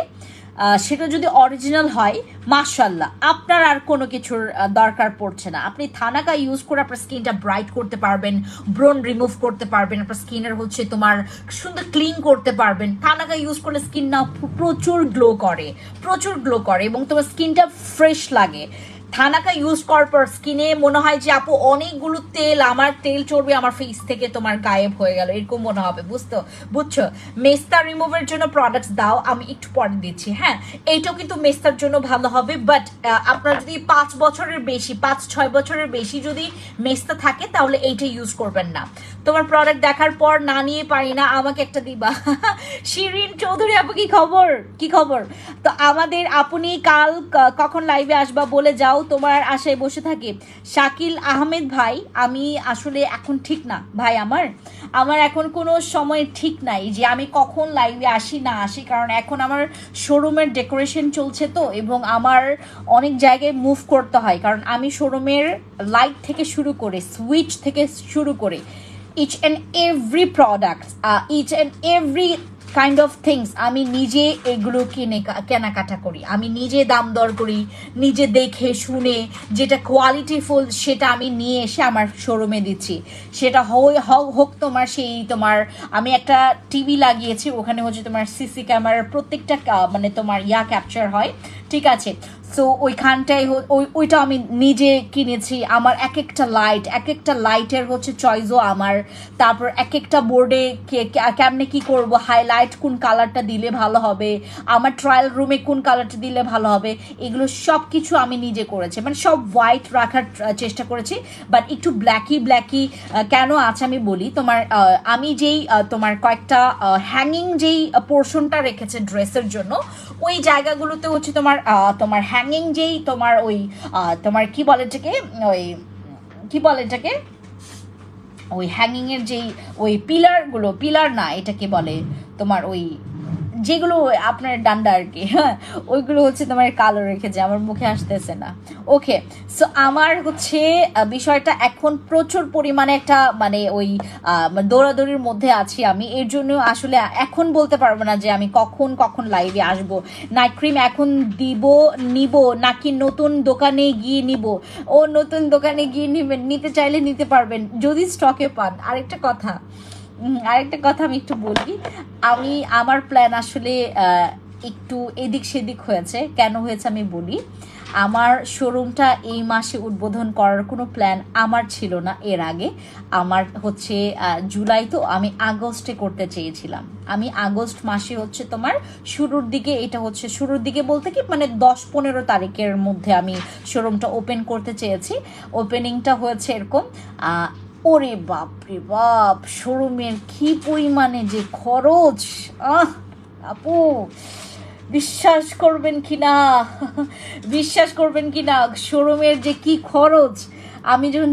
সেটা যদি অরিজিনাল হয় মাশাআল্লাহ, আপনার আর কোনো কিছুর দরকার পড়ছে না। আপনি থানাকা ইউজ করে আপনার স্কিনটা ব্রাইট করতে পারবেন, ব্রোন রিমুভ করতে পারবেন, আপনার স্কিনের হচ্ছে তোমার সুন্দর ক্লিন করতে পারবেন। থানাকা ইউজ করলে স্কিন না প্রচুর গ্লো করে, প্রচুর গ্লো করে এবং তোমার স্কিনটা ফ্রেশ লাগে। থানাকা ইউজ করার পর স্কিনে মনে হয় যে আপু অনেকগুলো তেল, আমার তেল চর্বি আমার ফেস থেকে তোমার গায়েব হয়ে গেল, এরকম মনে হবে, বুঝছো? মেস্তা রিমুভের জন্য প্রোডাক্টস দাও, আমি একটু পরে দিচ্ছি। হ্যাঁ, এইটাও কিন্তু মেস্তার জন্য ভালো হবে, বাট আপনার যদি 5 বছরের বেশি, 5-6 বছরের বেশি যদি মেস্তা থাকে তাহলে এইটা ইউজ করবেন না। তোমার প্রোডাক্ট দেখার পর না নিয়ে পারি না, আমাকে একটা দিবা। শিরিন চৌধুরী আপু কি খবর, কি খবর? তো আমাদের আপনি কাল কখন লাইভে আসবা বলে যাও, তোমার আশায় বসে থাকি। শাকিল আহমেদ ভাই, আমি আসলে এখন ঠিক না ভাই, আমার এখন কোনো সময় ঠিক নাই যে আমি কখন লাইভে আসি না আসি, কারণ এখন আমার শোরুমের ডেকোরেশন চলছে তো, এবং আমার অনেক জায়গায় মুভ করতে হয়, কারণ আমি শোরুমের লাইট থেকে শুরু করে সুইচ থেকে শুরু করে each and every product, each and every kind of things আমি নিজে এগুলো কেনাকাটা করি, আমি নিজে দাম দর করি, নিজে দেখে শুনে যেটা কোয়ালিটিফুল সেটা আমি নিয়ে এসে আমার শোরুমে দিচ্ছি। সেটা হোক তোমার সেই তোমার, আমি একটা টিভি লাগিয়েছি, ওখানে হচ্ছে তোমার সিসি ক্যামেরার প্রত্যেকটা মানে তোমার ক্যাপচার হয়, ঠিক আছে? সো ওইখানটাই ওইটা আমি নিজে কিনেছি। আমার এক একটা লাইটের হচ্ছে চয়েসও আমার, তারপর এক একটা বোর্ডে কেমনে কি করব, হাইলাইট কোন কালারটা দিলে ভালো হবে, আমার ট্রায়াল রুমে কোন কালারটা দিলে ভালো হবে, এগুলো সব কিছু আমি নিজে করেছি। মানে সব হোয়াইট রাখার চেষ্টা করেছি, বাট একটু ব্ল্যাকি কেন আছে আমি বলি। তোমার আমি যেই তোমার কয়েকটা হ্যাঙ্গিং যেই পোর্শনটা রেখেছে ড্রেসের জন্য, ওই জায়গাগুলোতে হচ্ছে তোমার হ্যাঙ্গিং যেই তোমার ওই তোমার কি বলে এটাকে ওই হ্যাঙ্গিং এর যেই ওই পিলার না, এটাকে বলে তোমার ওই যেগুলো আপনার ডান্ডা আর কি, হ্যাঁ, ওইগুলো হচ্ছে তোমার কালো রেখেছে, আমার মুখে আসতেছে না। ওকে, সো আমার হচ্ছে বিষয়টা এখন প্রচুর পরিমাণে একটা মানে ওই দৌড়াদৌড়ির মধ্যে আছি আমি, এর জন্য আসলে এখন বলতে পারবো না যে আমি কখন লাইভে আসব। নাইট ক্রিম এখন নিব নাকি নতুন দোকানে গিয়ে নিব? ও নতুন দোকানে গিয়ে নিতে চাইলে নিতে পারবেন যদি স্টকে পান। আরেকটা কথা আমি একটু বলি, আমার প্ল্যান আসলে একটু এদিক সেদিক হয়েছে। কেন হয়েছে আমি বলি। আমার শোরুমটা এই মাসে উদ্বোধন করার কোনো প্ল্যান আমার ছিল না এর আগে। আমার হচ্ছে জুলাই, তো আমি আগস্টে করতে চেয়েছিলাম। আমি আগস্ট মাসে হচ্ছে তোমার শুরুর দিকে, এটা হচ্ছে শুরুর দিকে বলতে কি মানে 10-15 তারিখের মধ্যে আমি শোরুমটা ওপেন করতে চেয়েছি। ওপেনিংটা হয়েছে এরকম, ওরে বাপ রে বাপ, শোরুমের কি পরিমাণে যে খরচ, আপু বিশ্বাস করবেন কিনা শোরুমের যে কি খরচ। আমি যখন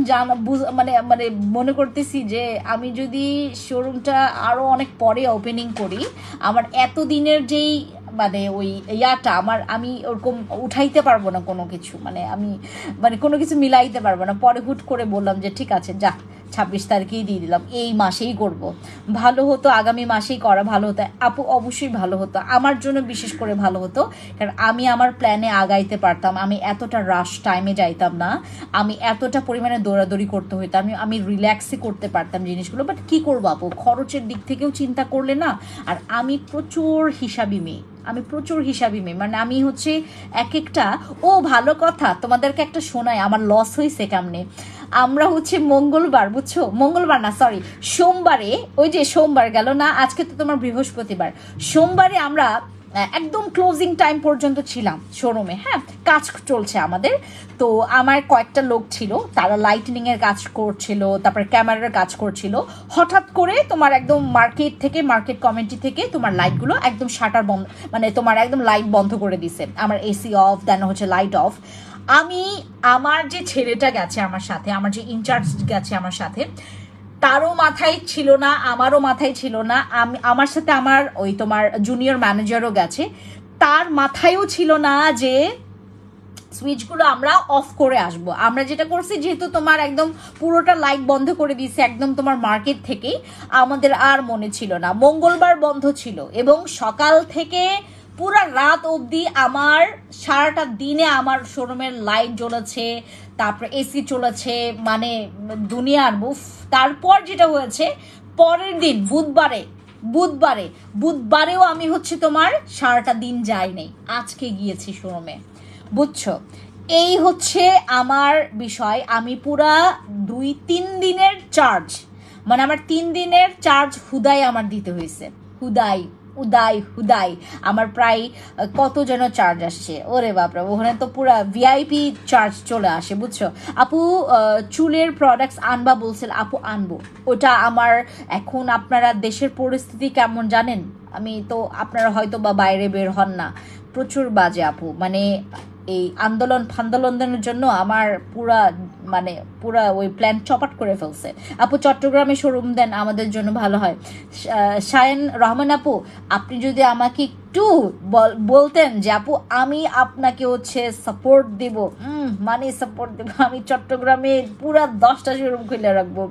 মানে মনে করতেছি যে আমি যদি শোরুমটা আরো অনেক পরে ওপেনিং করি, আমার এতদিনের যেই মানে ওই ইয়াটা আমি ওরকম উঠাইতে পারবো না কোনো কিছু, মানে আমি মানে কোনো কিছু মিলাইতে পারবো না। পরে হুট করে বললাম যে ঠিক আছে যা 26 তারিখেই দিয়ে দিলাম, এই মাসেই করব। ভালো হতো আগামী মাসেই করা ভালো হতো আপু, অবশ্যই ভালো হতো, আমার জন্য বিশেষ করে ভালো হতো, কারণ আমি আমার প্ল্যানে আগাইতে পারতাম, আমি এতটা রাশ টাইমে যাইতাম না, আমি এতটা পরিমাণে দৌড়াদৌড়ি করতে হইতো, আমি রিল্যাক্সই করতে পারতাম জিনিসগুলো। বাট কি করবো আপু, খরচের দিক থেকেও চিন্তা করলে না, আর আমি প্রচুর হিসাবি মেয়ে, মানে আমি হচ্ছে এক একটা, ও ভালো কথা তোমাদেরকে একটা শোনাই, আমার লস হয়েছে কেমনে। আমরা হচ্ছে মঙ্গলবার, বুঝছো, মঙ্গলবার না সরি সোমবারে, ওই যে সোমবার গেল না, আজকে তো তোমার বৃহস্পতিবার, সোমবারে আমরা একদম ক্লোজিং টাইম পর্যন্ত ছিলাম শোরুমে, হ্যাঁ কাজ চলছে আমাদের। তো আমার কয়েকটা লোক ছিল, তারা লাইটনিং এর কাজ করছিল, তারপরে ক্যামেরার কাজ করছিল। হঠাৎ করে তোমার একদম মার্কেট কমিটি থেকে তোমার লাইটগুলো একদম শাটার বন্ধ, মানে তোমার একদম লাইট বন্ধ করে দিছে, আমার এসি অফ, দেন হচ্ছে লাইট অফ। আমার যে ছেলেটা গেছে আমার সাথে, আমার যে ইনচার্জ গেছে আমার সাথে, তারও মাথায় ছিল না, আমারও মাথায় ছিল না, আমার সাথে আমার ওই তোমার জুনিয়র ম্যানেজারও গেছে, তার মাথায়ও ছিল না যে সুইচগুলো আমরা অফ করে আসবো। আমরা যেটা করছি, যেহেতু তোমার একদম পুরোটা লাইট বন্ধ করে দিয়েছে একদম তোমার মার্কেট থেকেই, আমাদের আর মনে ছিল না, মঙ্গলবার বন্ধ ছিল, এবং সকাল থেকে পুরা রাত অবধি আমার সারাটা দিনে আমার শোরুমের লাইট জ্বলেছে, তারপর এসি চলেছে, মানে দুনিয়ার বুফ। তারপর যেটা হয়েছে, পরের দিন বুধবারেও আমি হচ্ছে তোমার সারাটা দিন যাই নাই, আজকে গিয়েছি শোরুমে, বুঝছো। এই হচ্ছে আমার বিষয়। আমি পুরা 2-3 দিনের চার্জ, মানে আমার 3 দিনের চার্জ হুদাই আমার দিতে হয়েছে, হুদাই আমার প্রায় কত যেন চার্জ আসছে, ওরে বাপরে, ওখানে তো পুরা ভিআইপি চার্জ চলে আসে, বুঝছো। আপু চুলের প্রোডাক্টস আনবা বলছিল, আপু আনবো, ওটা আমার এখন আপনারা দেশের পরিস্থিতি কেমন জানেন, আমি তো আপনারা হয়তো বা বাইরে বের হন না, প্রচুর বাজে আপু, মানে এই আন্দোলনের জন্য আমার পুরা ওই প্ল্যান চপাট করে ফেলছে। আপু চট্টগ্রামে শোরুম দেন, আমাদের জন্য ভালো হয়। শায়ন রহমান আপু, আপনি যদি আমাকে একটু বলতেন যে আপু আমি আপনাকে হচ্ছে সাপোর্ট দিব, সাপোর্ট দেব, আমি চট্টগ্রামে পুরা 10টা শোরুম খুলে রাখবো।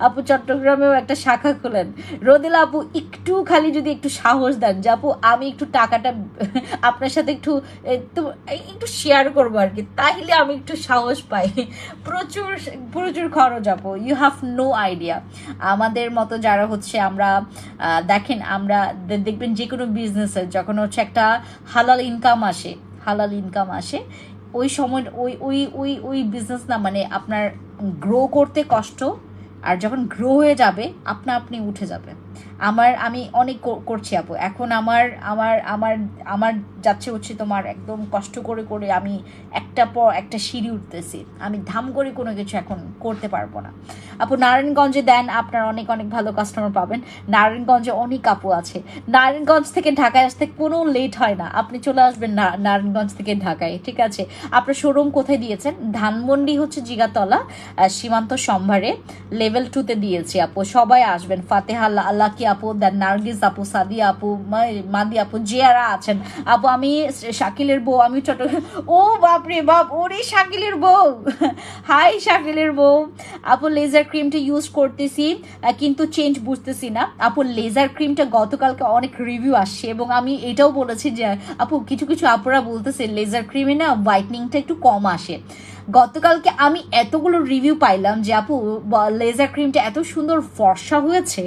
আপু চট্টগ্রামেও একটা শাখা খুলেন। রোদেলা আপু একটু খালি যদি একটু সাহস দেন যে আপু আমি একটু টাকাটা আপনার সাথে একটু শেয়ার করবো আর কি, তাইলে আমি একটু সাহস পাই। প্রচুর খরচ আপু, ইউ হ্যাভ নো আইডিয়া। আমাদের মতো যারা হচ্ছে আমরা দেখেন, আমরা দেখবেন যে কোনো বিজনেসের যখন হচ্ছে একটা হালাল ইনকাম আসে, ওই সময় ওই বিজনেস না, মানে আপনার গ্রো করতে কষ্ট, আর যখন গ্রো হয়ে যাবে আপনি উঠে যাবে। আমি অনেক করছি আপু, এখন আমার যাচ্ছে হচ্ছে তোমার একদম কষ্ট করে আমি একটা পর একটা সিঁড়ি উঠতেছি, আমি ধাম করে কোনো কিছু এখন করতে পারবো না। আপু নারায়ণগঞ্জে দেন, আপনার অনেক ভালো কাস্টমার পাবেন। নারায়ণগঞ্জে অনেক আপু আছে, নারায়ণগঞ্জ থেকে ঢাকায় আসতে কোনো লেট হয় না, আপনি চলে আসবেন নারায়ণগঞ্জ থেকে ঢাকায়, ঠিক আছে। আপনার শোরুম কোথায় দিয়েছেন? ধানমন্ডি হচ্ছে জিগাতলা, সীমান্ত সম্ভারে লেভেল 2-তে দিয়েছি আপু, সবাই আসবেন। ফাতেহা আল্লাকি আপু, দেন নার্গিস আপু, সাদিয়া আপু, মাদি আপু, যারা আছেন আপু। আমি শাকিলের বউ, আমি ও বাপরে বাপ, ওরে শাকিলের বউ, হাই শাকিলের বউ। আপু লেজার ক্রিমটা ইউজ করতেছি কিন্তু চেঞ্জ বুঝতেছি না আপু। লেজার ক্রিমটা গতকালকে অনেক রিভিউ আসছে, এবং আমি এটাও বলেছি যে আপু কিছু আপুরা বলতেছে লেজার ক্রিমে না হোয়াইটনিংটা একটু কম আসে। গতকালকে আমি এতগুলো রিভিউ পাইলাম যে আপু লেজার ক্রিমটা এত সুন্দর ফর্সা হয়েছে,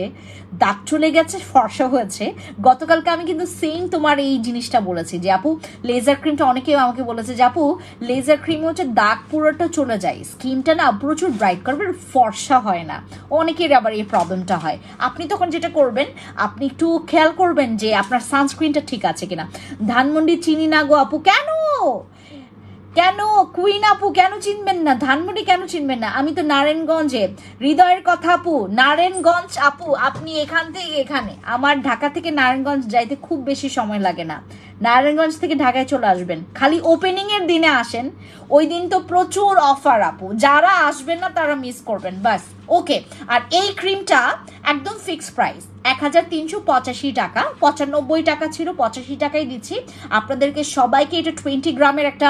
দাগ চলে গেছে, ফর্সা হয়েছে। গতকালকে আমি কিন্তু সেম তোমার এই জিনিসটা বলেছি যে আপু লেজার ক্রিমটা, অনেকেও আমাকে বলেছে যে আপু লেজার ক্রিম হচ্ছে দাগ পুরোটা চলে যায়, স্কিনটা না প্রচুর ব্রাইট করবে, ফর্সা হয় না। অনেকের আবার এই প্রবলেমটা হয়। আপনি তখন যেটা করবেন, আপনি একটু খেয়াল করবেন যে আপনার সানস্ক্রিনটা ঠিক আছে কিনা। ধানমন্ডি চিনি না গো আপু, কেন কুইন আপু কেন চিনবেন না? ধানমন্ডি কেন চিনবেন না? আমি তো নারায়ণগঞ্জে। হৃদয়ের কথা আপু, নারায়ণগঞ্জ আপু, আপনি এখান থেকে এখানে, আমার ঢাকা থেকে নারায়ণগঞ্জ যাইতে খুব বেশি সময় লাগে না। নারায়ণগঞ্জ থেকে ঢাকায় চলে আসবেন, খালি ওপেনিং এর দিনে আসেন, ওই দিন তো প্রচুর অফার আপু, যারা আসবেন না তারা মিস করবেন। বাস ওকে, আর এই ক্রিমটা একদম ফিক্সড প্রাইস 1385 টাকা, 95 টাকা ছিল, 85 টাকাই দিচ্ছি আপনাদেরকে সবাইকে। এটা 20 গ্রামের একটা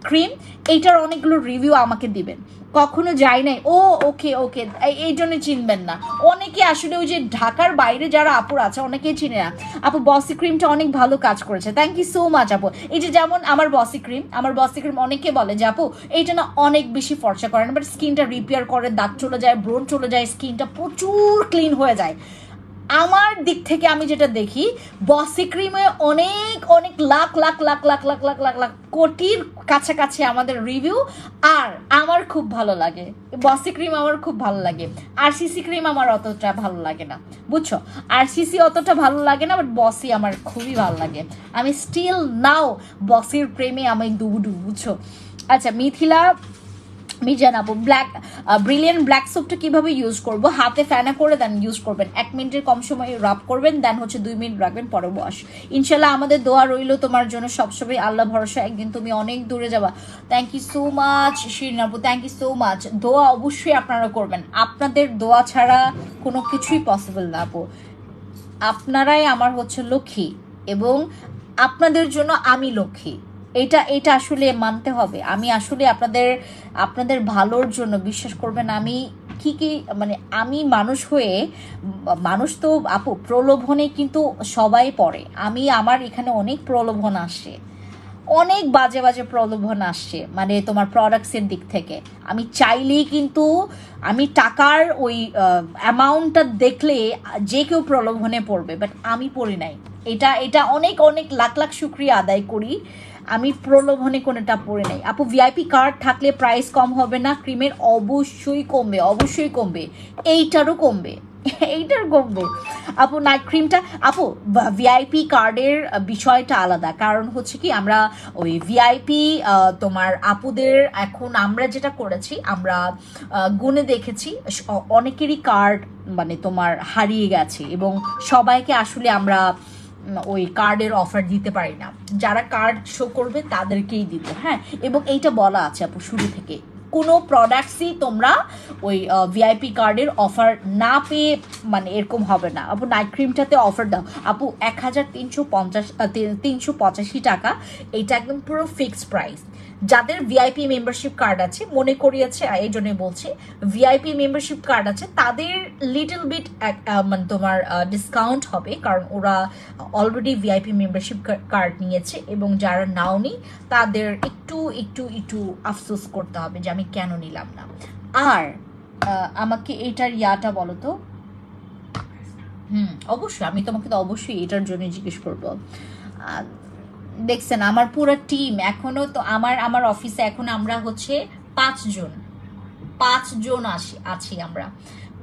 ক্রিম, এইটার অনেকগুলো রিভিউ আমাকে দিবেন, কখনো যাই নাই। ও ওকে ওকে, এই জন্য চিনবেন না অনেকে, আসলে ওই যে ঢাকার বাইরে যারা আপুর আছে অনেকেই চিনে না। আপু বসি ক্রিমটা অনেক ভালো কাজ করেছে, থ্যাংক ইউ সো মাচ আপু। এই যে যেমন আমার বসি ক্রিম অনেকে বলে যে আপু এইটা না অনেক বেশি ফর্সা করে না, বাট স্কিনটা রিপেয়ার করে, দাগ চলে যায়, ব্রণ চলে যায়, স্কিনটা প্রচুর ক্লিন হয়ে যায়। আমার দিক থেকে আমি যেটা দেখি, বসি ক্রিমে অনেক অনেক লাখ লাখ লাখ লাখ লাখ লাখ লাখ লাখ কোটির কাছাকাছি আমাদের রিভিউ, আর আমার খুব ভালো লাগে বসি ক্রিম, আমার খুব ভালো লাগে। আরসিসি ক্রিম আমার অতটা ভালো লাগে না, বুঝছো, আরসিসি অতটা ভালো লাগে না, বাট বসি আমার খুবই ভালো লাগে। আমি স্টিল নাও বসির প্রেমে আমি ডুবু, বুঝছো। আচ্ছা মিথিলা মিজান আপু, ব্রিলিয়ান্ট ব্ল্যাক সোপটা কিভাবে ইউজ করব? হাতে ফ্যানা করে দেন ইউজ করবেন, 1 মিনিটের কম সময় রাব করবেন, দেন হচ্ছে 2 মিনিট রাখবেন, পরে ওয়াশ। ইনশাল্লাহ আমাদের দোয়া রইল তোমার জন্য সবসময়, আল্লাহ ভরসা, একদিন তুমি অনেক দূরে যাবা। Thank you so much Shirin আপু, থ্যাংক ইউ সো মাচ। দোয়া অবশ্যই আপনারা করবেন, আপনাদের দোয়া ছাড়া কোনো কিছুই পসিবল না আপু। আপনারাই আমার হচ্ছে লক্ষ্মী, এবং আপনাদের জন্য আমি লক্ষ্মী, এটা আসলে মানতে হবে। আমি আসলে আপনাদের ভালোর জন্য, বিশ্বাস করবেন, আমি কি মানে আমি মানুষ হয়ে, মানুষ তো আপু প্রলোভনে কিন্তু সবাই পড়ে, আমার এখানে অনেক প্রলোভন আসে, অনেক বাজে বাজে প্রলোভন আসছে, মানে তোমার প্রোডাক্টসের দিক থেকে। আমি চাইলেই কিন্তু, আমি টাকার ওই অ্যামাউন্টটা দেখলে যে কেউ প্রলোভনে পড়বে, বাট আমি পড়ি নাই। এটা অনেক অনেক লাখ লাখ শুক্রিয়া আদায় করি, আমি প্রলোভনে কোনোটা পড়ে নাই। আপু ভিআইপি কার্ড থাকলে প্রাইস কম হবে না ক্রিমের? অবশ্যই কমবে, অবশ্যই কমবে, এইটারও কমবে, এইটার কমবে আপু। নাইট ক্রিমটা আপু ভিআইপি কার্ডের বিষয়টা আলাদা, কারণ হচ্ছে কি আমরা ওই ভিআইপি তোমার আপুদের, এখন আমরা যেটা করেছি, আমরা গুনে দেখেছি অনেকেরই কার্ড মানে তোমার হারিয়ে গেছে, এবং সবাইকে আসলে আমরা ওই কার্ডের অফার দিতে পারি না, যারা কার্ড শো করবে তাদেরকেই দিব। হ্যাঁ, এবং এইটা বলা আছে আপু শুরু থেকে, কোনো প্রোডাক্টসই তোমরা ওই ভিআইপি কার্ডের অফার না পেয়ে মানে এরকম হবে না। আপু নাইট ক্রিমটাতে অফার দাও আপু, 1385 টাকা, এইটা একদম পুরো ফিক্সড প্রাইস। যাদের ভিআইপি মেম্বারশিপ কার্ড আছে, মনে করিয়েছে এই জন্যই বলছি, ভিআইপি মেম্বারশিপ কার্ড আছে তাদের লিটল বিট মানে তোমার ডিসকাউন্ট হবে, কারণ ওরা অলরেডি ভিআইপি মেম্বারশিপ কার্ড নিয়েছে, এবং যারা নাওনি তাদের একটু একটু একটু আফসোস করতে হবে যে আমি কেন নিলাম না। আর আমাকে এইটার ইয়াটা বলো তো। অবশ্যই, আমি তোমাকে তো অবশ্যই এটার জন্য জিজ্ঞেস করবো। দেখছেন আমার পুরো টিম এখনো তো, আমার অফিসে এখন আমরা হচ্ছে 5 জন আছি আমরা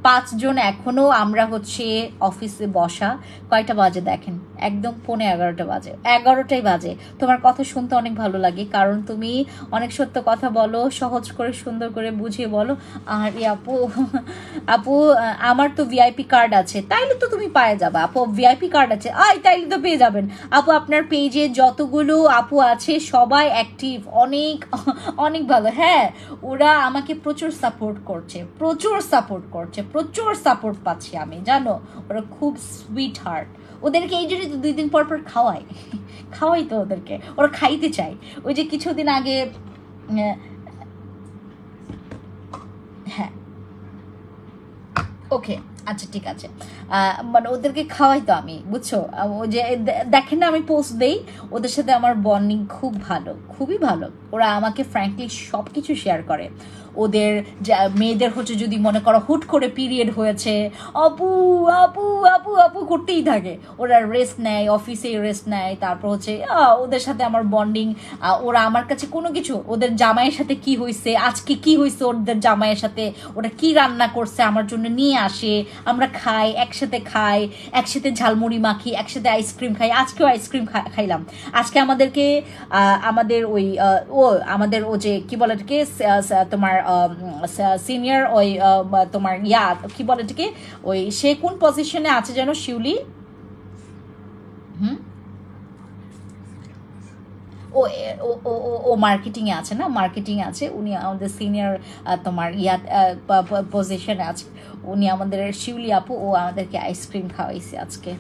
5 জন এখনো আমরা হচ্ছে অফিসে বসা। কয়টা বাজে দেখেন, একদম 11:15 বাজে, 11টাই বাজে। তোমার কথা শুনতে অনেক ভালো লাগে, কারণ তুমি অনেক সত্য কথা বলো, সহজ করে সুন্দর করে বুঝিয়ে বলো। আর আপু আমার তো ভিআইপি কার্ড আছে, তাইলে তো তুমি পেয়ে যাবে আপু, ভিআইপি কার্ড আছে তাইলে তো পেয়ে যাবেন আপু। আপনার পেজে যতগুলো আপু আছে সবাই অ্যাক্টিভ, অনেক অনেক ভালো। হ্যাঁ, ওরা আমাকে প্রচুর সাপোর্ট করছে, প্রচুর সাপোর্ট পাচ্ছি আমি, জানো, ওরা খুব সুইট হার্ট। ওদেরকে এই জন্যই তো 2 দিন পর খাওয়াই তো ওদেরকে, ওরা খাইতে চায়। ওই যে কিছুদিন আগে, হ্যাঁ ওকে আচ্ছা ঠিক আছে, মানে ওদেরকে খাওয়াই তো আমি, বুঝছো। ওই যে দেখেন না আমি পোস্ট দেই, ওদের সাথে আমার বন্ডিং খুব ভালো, খুবই ভালো। ওরা আমাকে ফ্র্যাঙ্কলি সব কিছু শেয়ার করে। ওদের মেয়েদের হচ্ছে যদি মনে করো হুট করে পিরিয়ড হয়েছে, আপু আপু আপু আপু করতেই থাকে, ওরা রেস্ট নেয়, অফিসে রেস্ট নেয়। তারপর হচ্ছে ওদের সাথে আমার বন্ডিং, ওরা আমার কাছে কোনো কিছু, ওদের জামাইয়ের সাথে কি হয়েছে, আজকে কি হয়েছে ওদের জামাইয়ের সাথে, ওরা কি রান্না করছে আমার জন্য নিয়ে আসে, আমরা খাই, একসাথে ঝালমুড়ি মাখি, একসাথে আইসক্রিম খাই। আজকেও আইসক্রিম খাইলাম। আজকে আমাদেরকে আমাদের ও যে কি বলে এটাকে, তোমার সিনিয়র ওই তোমার কি বলে এটাকে, ওই সে কোন পজিশনে আছে যেন, শিউলি, ও ও ও ও মার্কেটিংয়ে আছে না, মার্কেটিংয়ে আছে, উনি আমাদের সিনিয়র তোমার পজিশনে আছে, উনি আমাদের শিউলি আপু, ও আমাদেরকে আইসক্রিম খাওয়াইছে আজকে।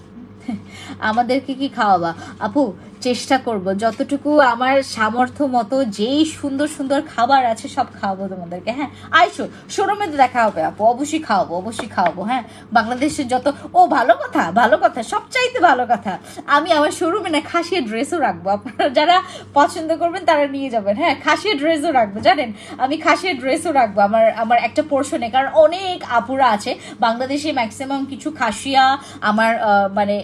আমাদেরকে কি খাওয়াবা আপু? চেষ্টা করব যতটুকু আমার সামর্থ্য মতো, যেই সুন্দর সুন্দর খাবার আছে সব খাওয়াবো তোমাদেরকে। হ্যাঁ আইসো, শোরুমে তো দেখা হবে আপু, অবশ্যই খাওয়াবো, অবশ্যই খাওয়াবো। হ্যাঁ বাংলাদেশের যত, ও ভালো কথা, ভালো কথা, সবচাইতে ভালো কথা, আমি আমার শোরুমে না খাসির ড্রেসও রাখবো, আপনারা যারা পছন্দ করবেন তারা নিয়ে যাবেন। হ্যাঁ খাসির ড্রেসও রাখবো, জানেন আমি খাসির ড্রেসও রাখবো আমার আমার একটা পোর্শনে, কারণ অনেক আপুরা আছে বাংলাদেশে, ম্যাক্সিমাম কিছু খাসিয়া আমার মানে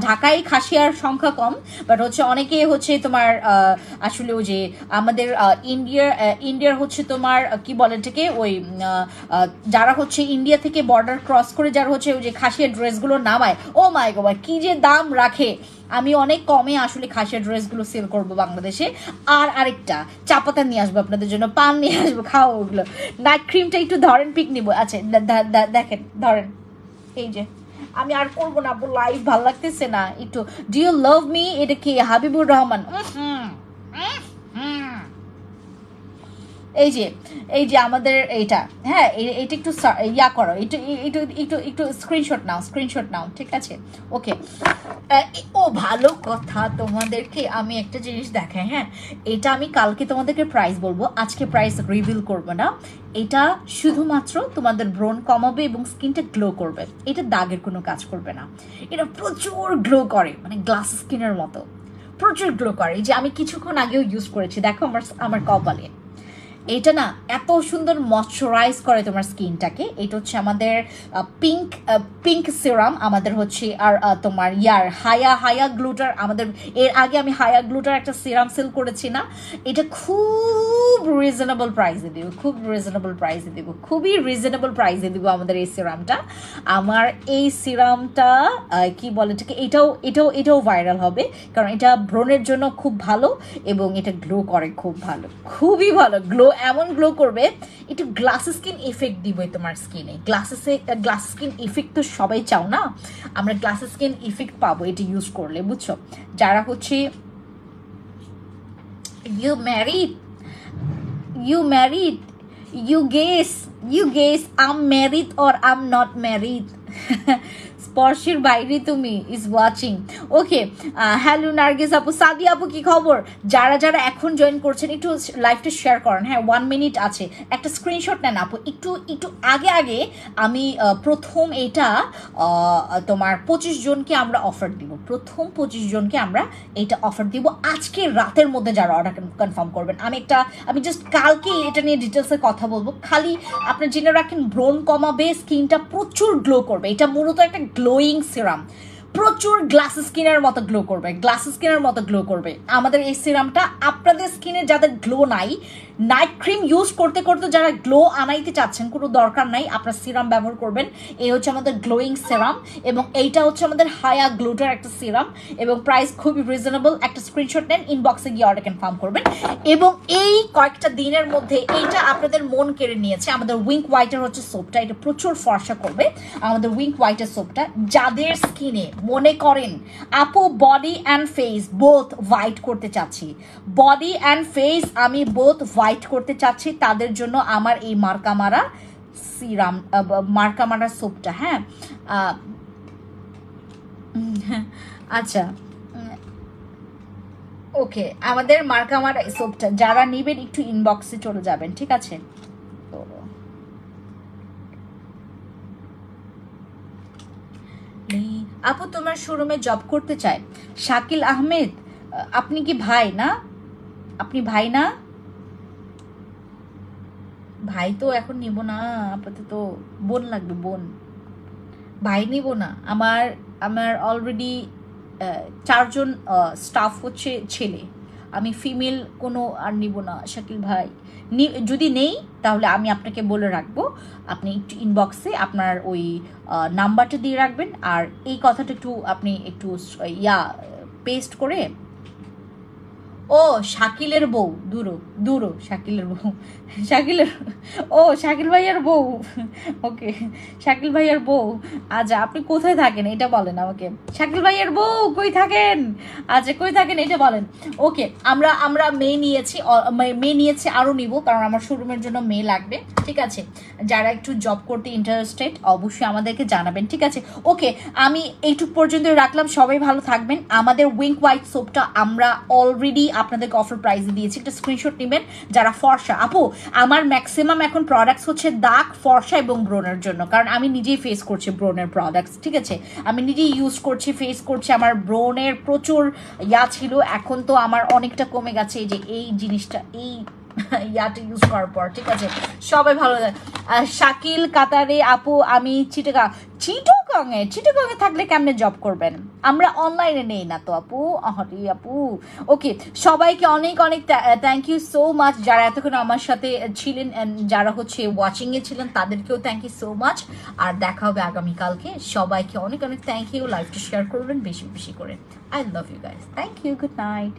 ঢাকায় খাসিয়ার সংখ্যা কম, বাট হচ্ছে অনেকে হচ্ছে তোমার আসলে ওই যে আমাদের ইন্ডিয়ার হচ্ছে তোমার কি বলে এটাকে, ওই যারা হচ্ছে ইন্ডিয়া থেকে বর্ডার ক্রস করে যারা হচ্ছে ওই যে খাসিয়ার ড্রেসগুলো নামায়, ও মাই গড কি যে দাম রাখে। আমি অনেক কমে আসলে খাসিয়ার ড্রেসগুলো সেল করবো বাংলাদেশে। আর আরেকটা চা পাতা নিয়ে আসবো আপনাদের জন্য, পান নিয়ে আসবো, খাওয়া ওগুলো। নাইট ক্রিমটা একটু ধরেন, পিক নিবো। আচ্ছা দেখেন, ধরেন, এই যে আমি আর করবো না আপু, লাইভ ভালো লাগতেছে না একটু। ডু ইউ লাভ মি, এটা কি হাবিবুর রহমান? এই যে আমাদের এইটা, হ্যাঁ এইটা একটু ইয়া করো, একটু একটু একটু একটু স্ক্রিনশট নাও, ঠিক আছে? ওকে, ও ভালো কথা, তোমাদেরকে আমি একটা জিনিস দেখাই। হ্যাঁ এটা আমি কালকে তোমাদেরকে প্রাইস বলবো, আজকে প্রাইস রিভিল করবো না। এটা শুধুমাত্র তোমাদের ব্রণ কমাবে এবং স্কিনটা গ্লো করবে, এটা দাগের কোনো কাজ করবে না। এটা প্রচুর গ্লো করে, মানে গ্লাস স্কিনের মতো প্রচুর গ্লো করে। এই যে আমি কিছুক্ষণ আগেও ইউজ করেছি, দেখো আমার কপালে, এটা না এত সুন্দর ময়শ্চারাইজ করে তোমার স্কিনটাকে। এটা হচ্ছে আমাদের পিঙ্ক সিরাম, আমাদের হচ্ছে আর তোমার হায়া গ্লুটার, আমাদের এর আগে আমি হায়া গ্লুটার একটা সিরাম সেল করেছি না, এটা খুব রিজনেবল প্রাইসে দিব, খুবই রিজনেবল প্রাইসে দিব আমাদের এই সিরামটা। আমার এই সিরামটা কি বলে এটাকে, এটাও ভাইরাল হবে, কারণ এটা ব্রণের জন্য খুব ভালো এবং এটা গ্লো করে খুব ভালো, খুবই ভালো গ্লো, এমন গ্লো করবে। একটু গ্লাস স্কিন ইফেক্ট দিবে তোমার স্কিনে, গ্লাস স্কিন ইফেক্ট তো সবাই চাও না, আমরা গ্লাস স্কিন ইফেক্ট পাবো এটা ইউজ করলে, বুঝছো? যারা হচ্ছে you married, you guess I'm married or I'm not married. স্পর্শের বাইরে তুমি is watching. Okay, hello Nargis আপু, সাদি আপু কি খবর? যারা যারা এখন জয়েন করছেন একটু লাইভটা শেয়ার করেন। হ্যাঁ 1 মিনিট আছে, একটা স্ক্রিনশট নেন আপু। একটু আগে আমি প্রথম এটা তোমার 25 জনকে আমরা অফার দিব, প্রথম 25 জনকে আমরা এটা অফার দিব আজকে রাতের মধ্যে, যারা অর্ডার কনফার্ম করবেন। আমি জাস্ট কালকে এটা নিয়ে ডিটেলসে কথা বলবো। খালি আপনি জেনে রাখেন ব্রণ কমাবে, স্কিনটা প্রচুর গ্লো করবে। এটা মূলত একটা গ্লোয়িং সিরাম, প্রচুর গ্লাস স্কিনের মতো গ্লো করবে আমাদের এই সিরামটা। আপনাদের স্কিনে যাদের গ্লো নাই, নাইট ক্রিম ইউজ করতে করতে যারা গ্লো আনাইতে চাচ্ছেন, কোনো দরকার নাই, আপনার সিরাম ব্যবহার করবেন। এই হচ্ছে আমাদের গ্লোয়িং সিরাম, এবং এইটা হচ্ছে আমাদের হায়া গ্লুটার একটা সিরাম, এবং প্রাইস খুবই রিজনেবল। একটা স্ক্রিনশট নেন, ইনবক্সে গিয়ে অর্ডার কনফার্ম করবেন। এবং এই কয়েকটা দিনের মধ্যে এইটা আপনাদের মন কেড়ে নিয়েছে। আমাদের উইঙ্ক হোয়াইটার হচ্ছে সোপটা, এটা প্রচুর ফর্সা করবে আমাদের উইঙ্ক হোয়াইটার সোপটা। যাদের স্কিনে মনে করেন আপু body and face both white করতে চাচ্ছি, আমি বোথ হোয়াইট করতে চাচ্ছি, তাদের জন্য আমার এই মার্কামারা সিরাম, মার্কামারা সোপটা। হ্যাঁ আচ্ছা ওকে, আমাদের মার্কামারা সোপটা যারা নেবেন একটু ইনবক্সে চলে যাবেন, ঠিক আছে? তো আপু তোমার শোরুমে জব করতে চায় শাকিল আহমেদ, আপনি কি ভাই না? আপনি ভাই না? ভাই তো এখন নিব না আপাতত, বোন লাগবে, বোন, ভাই নিব না। আমার অলরেডি 4 জন স্টাফ হচ্ছে ছেলে, আমি ফিমেল কোনো আর নিব না শাকিল ভাই। যদি নেই তাহলে আমি আপনাকে বলে রাখবো, আপনি একটু ইনবক্সে আপনার ওই নাম্বারটা দিয়ে রাখবেন, আর এই কথাটা আপনি একটু পেস্ট করে। ও শাকিলের বউ, দূর দূরও শাকিলের বউ, শাকিলের, ও শাকিল ভাইয়ার বউ, ওকে শাকিল ভাইয়ার বউ। আচ্ছা আপনি কোথায় থাকেন এটা বলেন আমাকে, শাকিল ভাইয়ার বউ কই থাকেন, আচ্ছা কই থাকেন এটা বলেন। ওকে আমরা আমরা মেয়ে নিয়েছি, মেয়ে নিয়েছি আরও নিব, কারণ আমার শোরুমের জন্য মেয়ে লাগবে, ঠিক আছে। যারা একটু জব করতে ইন্টারেস্টেড অবশ্যই আমাদেরকে জানাবেন, ঠিক আছে। ওকে আমি এইটুক পর্যন্ত রাখলাম, সবাই ভালো থাকবেন। আমাদের উইঙ্ক হোয়াইট সোপটা আমরা অলরেডি আপনাদেরকে অফার প্রাইসে দিয়েছি, একটা স্ক্রিনশট নেবেন যারা ফর্সা। আপু আমার ম্যাক্সিমাম এখন প্রোডাক্টস হচ্ছে দাগ, ফর্সা এবং ব্রোনের জন্য, কারণ আমি নিজেই ফেস করছি ব্রোনের প্রোডাক্টস, ঠিক আছে। আমি নিজেই ইউজ করছি, ফেস করছি, আমার ব্রোনের প্রচুর ছিল, এখন তো আমার অনেকটা কমে গেছে এই যে এই জিনিসটা, এই ইয়াটা ইউজ করার পর, ঠিক আছে। সবাই ভালো থাকে। শাকিল কাতারে আপু আমি চিটাগংয়ে থাকলে কেমনে জব করবেন, আমরা অনলাইনে নেই না তো আপু, আহরি আপু। ওকে সবাইকে অনেক অনেক থ্যাংক ইউ সো মাচ যারা এতক্ষণ আমার সাথে ছিলেন, যারা হচ্ছে ওয়াচিংয়ে ছিলেন তাদেরকেও থ্যাংক ইউ সো মাচ। আর দেখা হবে আগামীকালকে, সবাইকে অনেক অনেক থ্যাংক ইউ। লাইভটা শেয়ার করবেন বেশি বেশি করে। I love you guys, thank you, good night.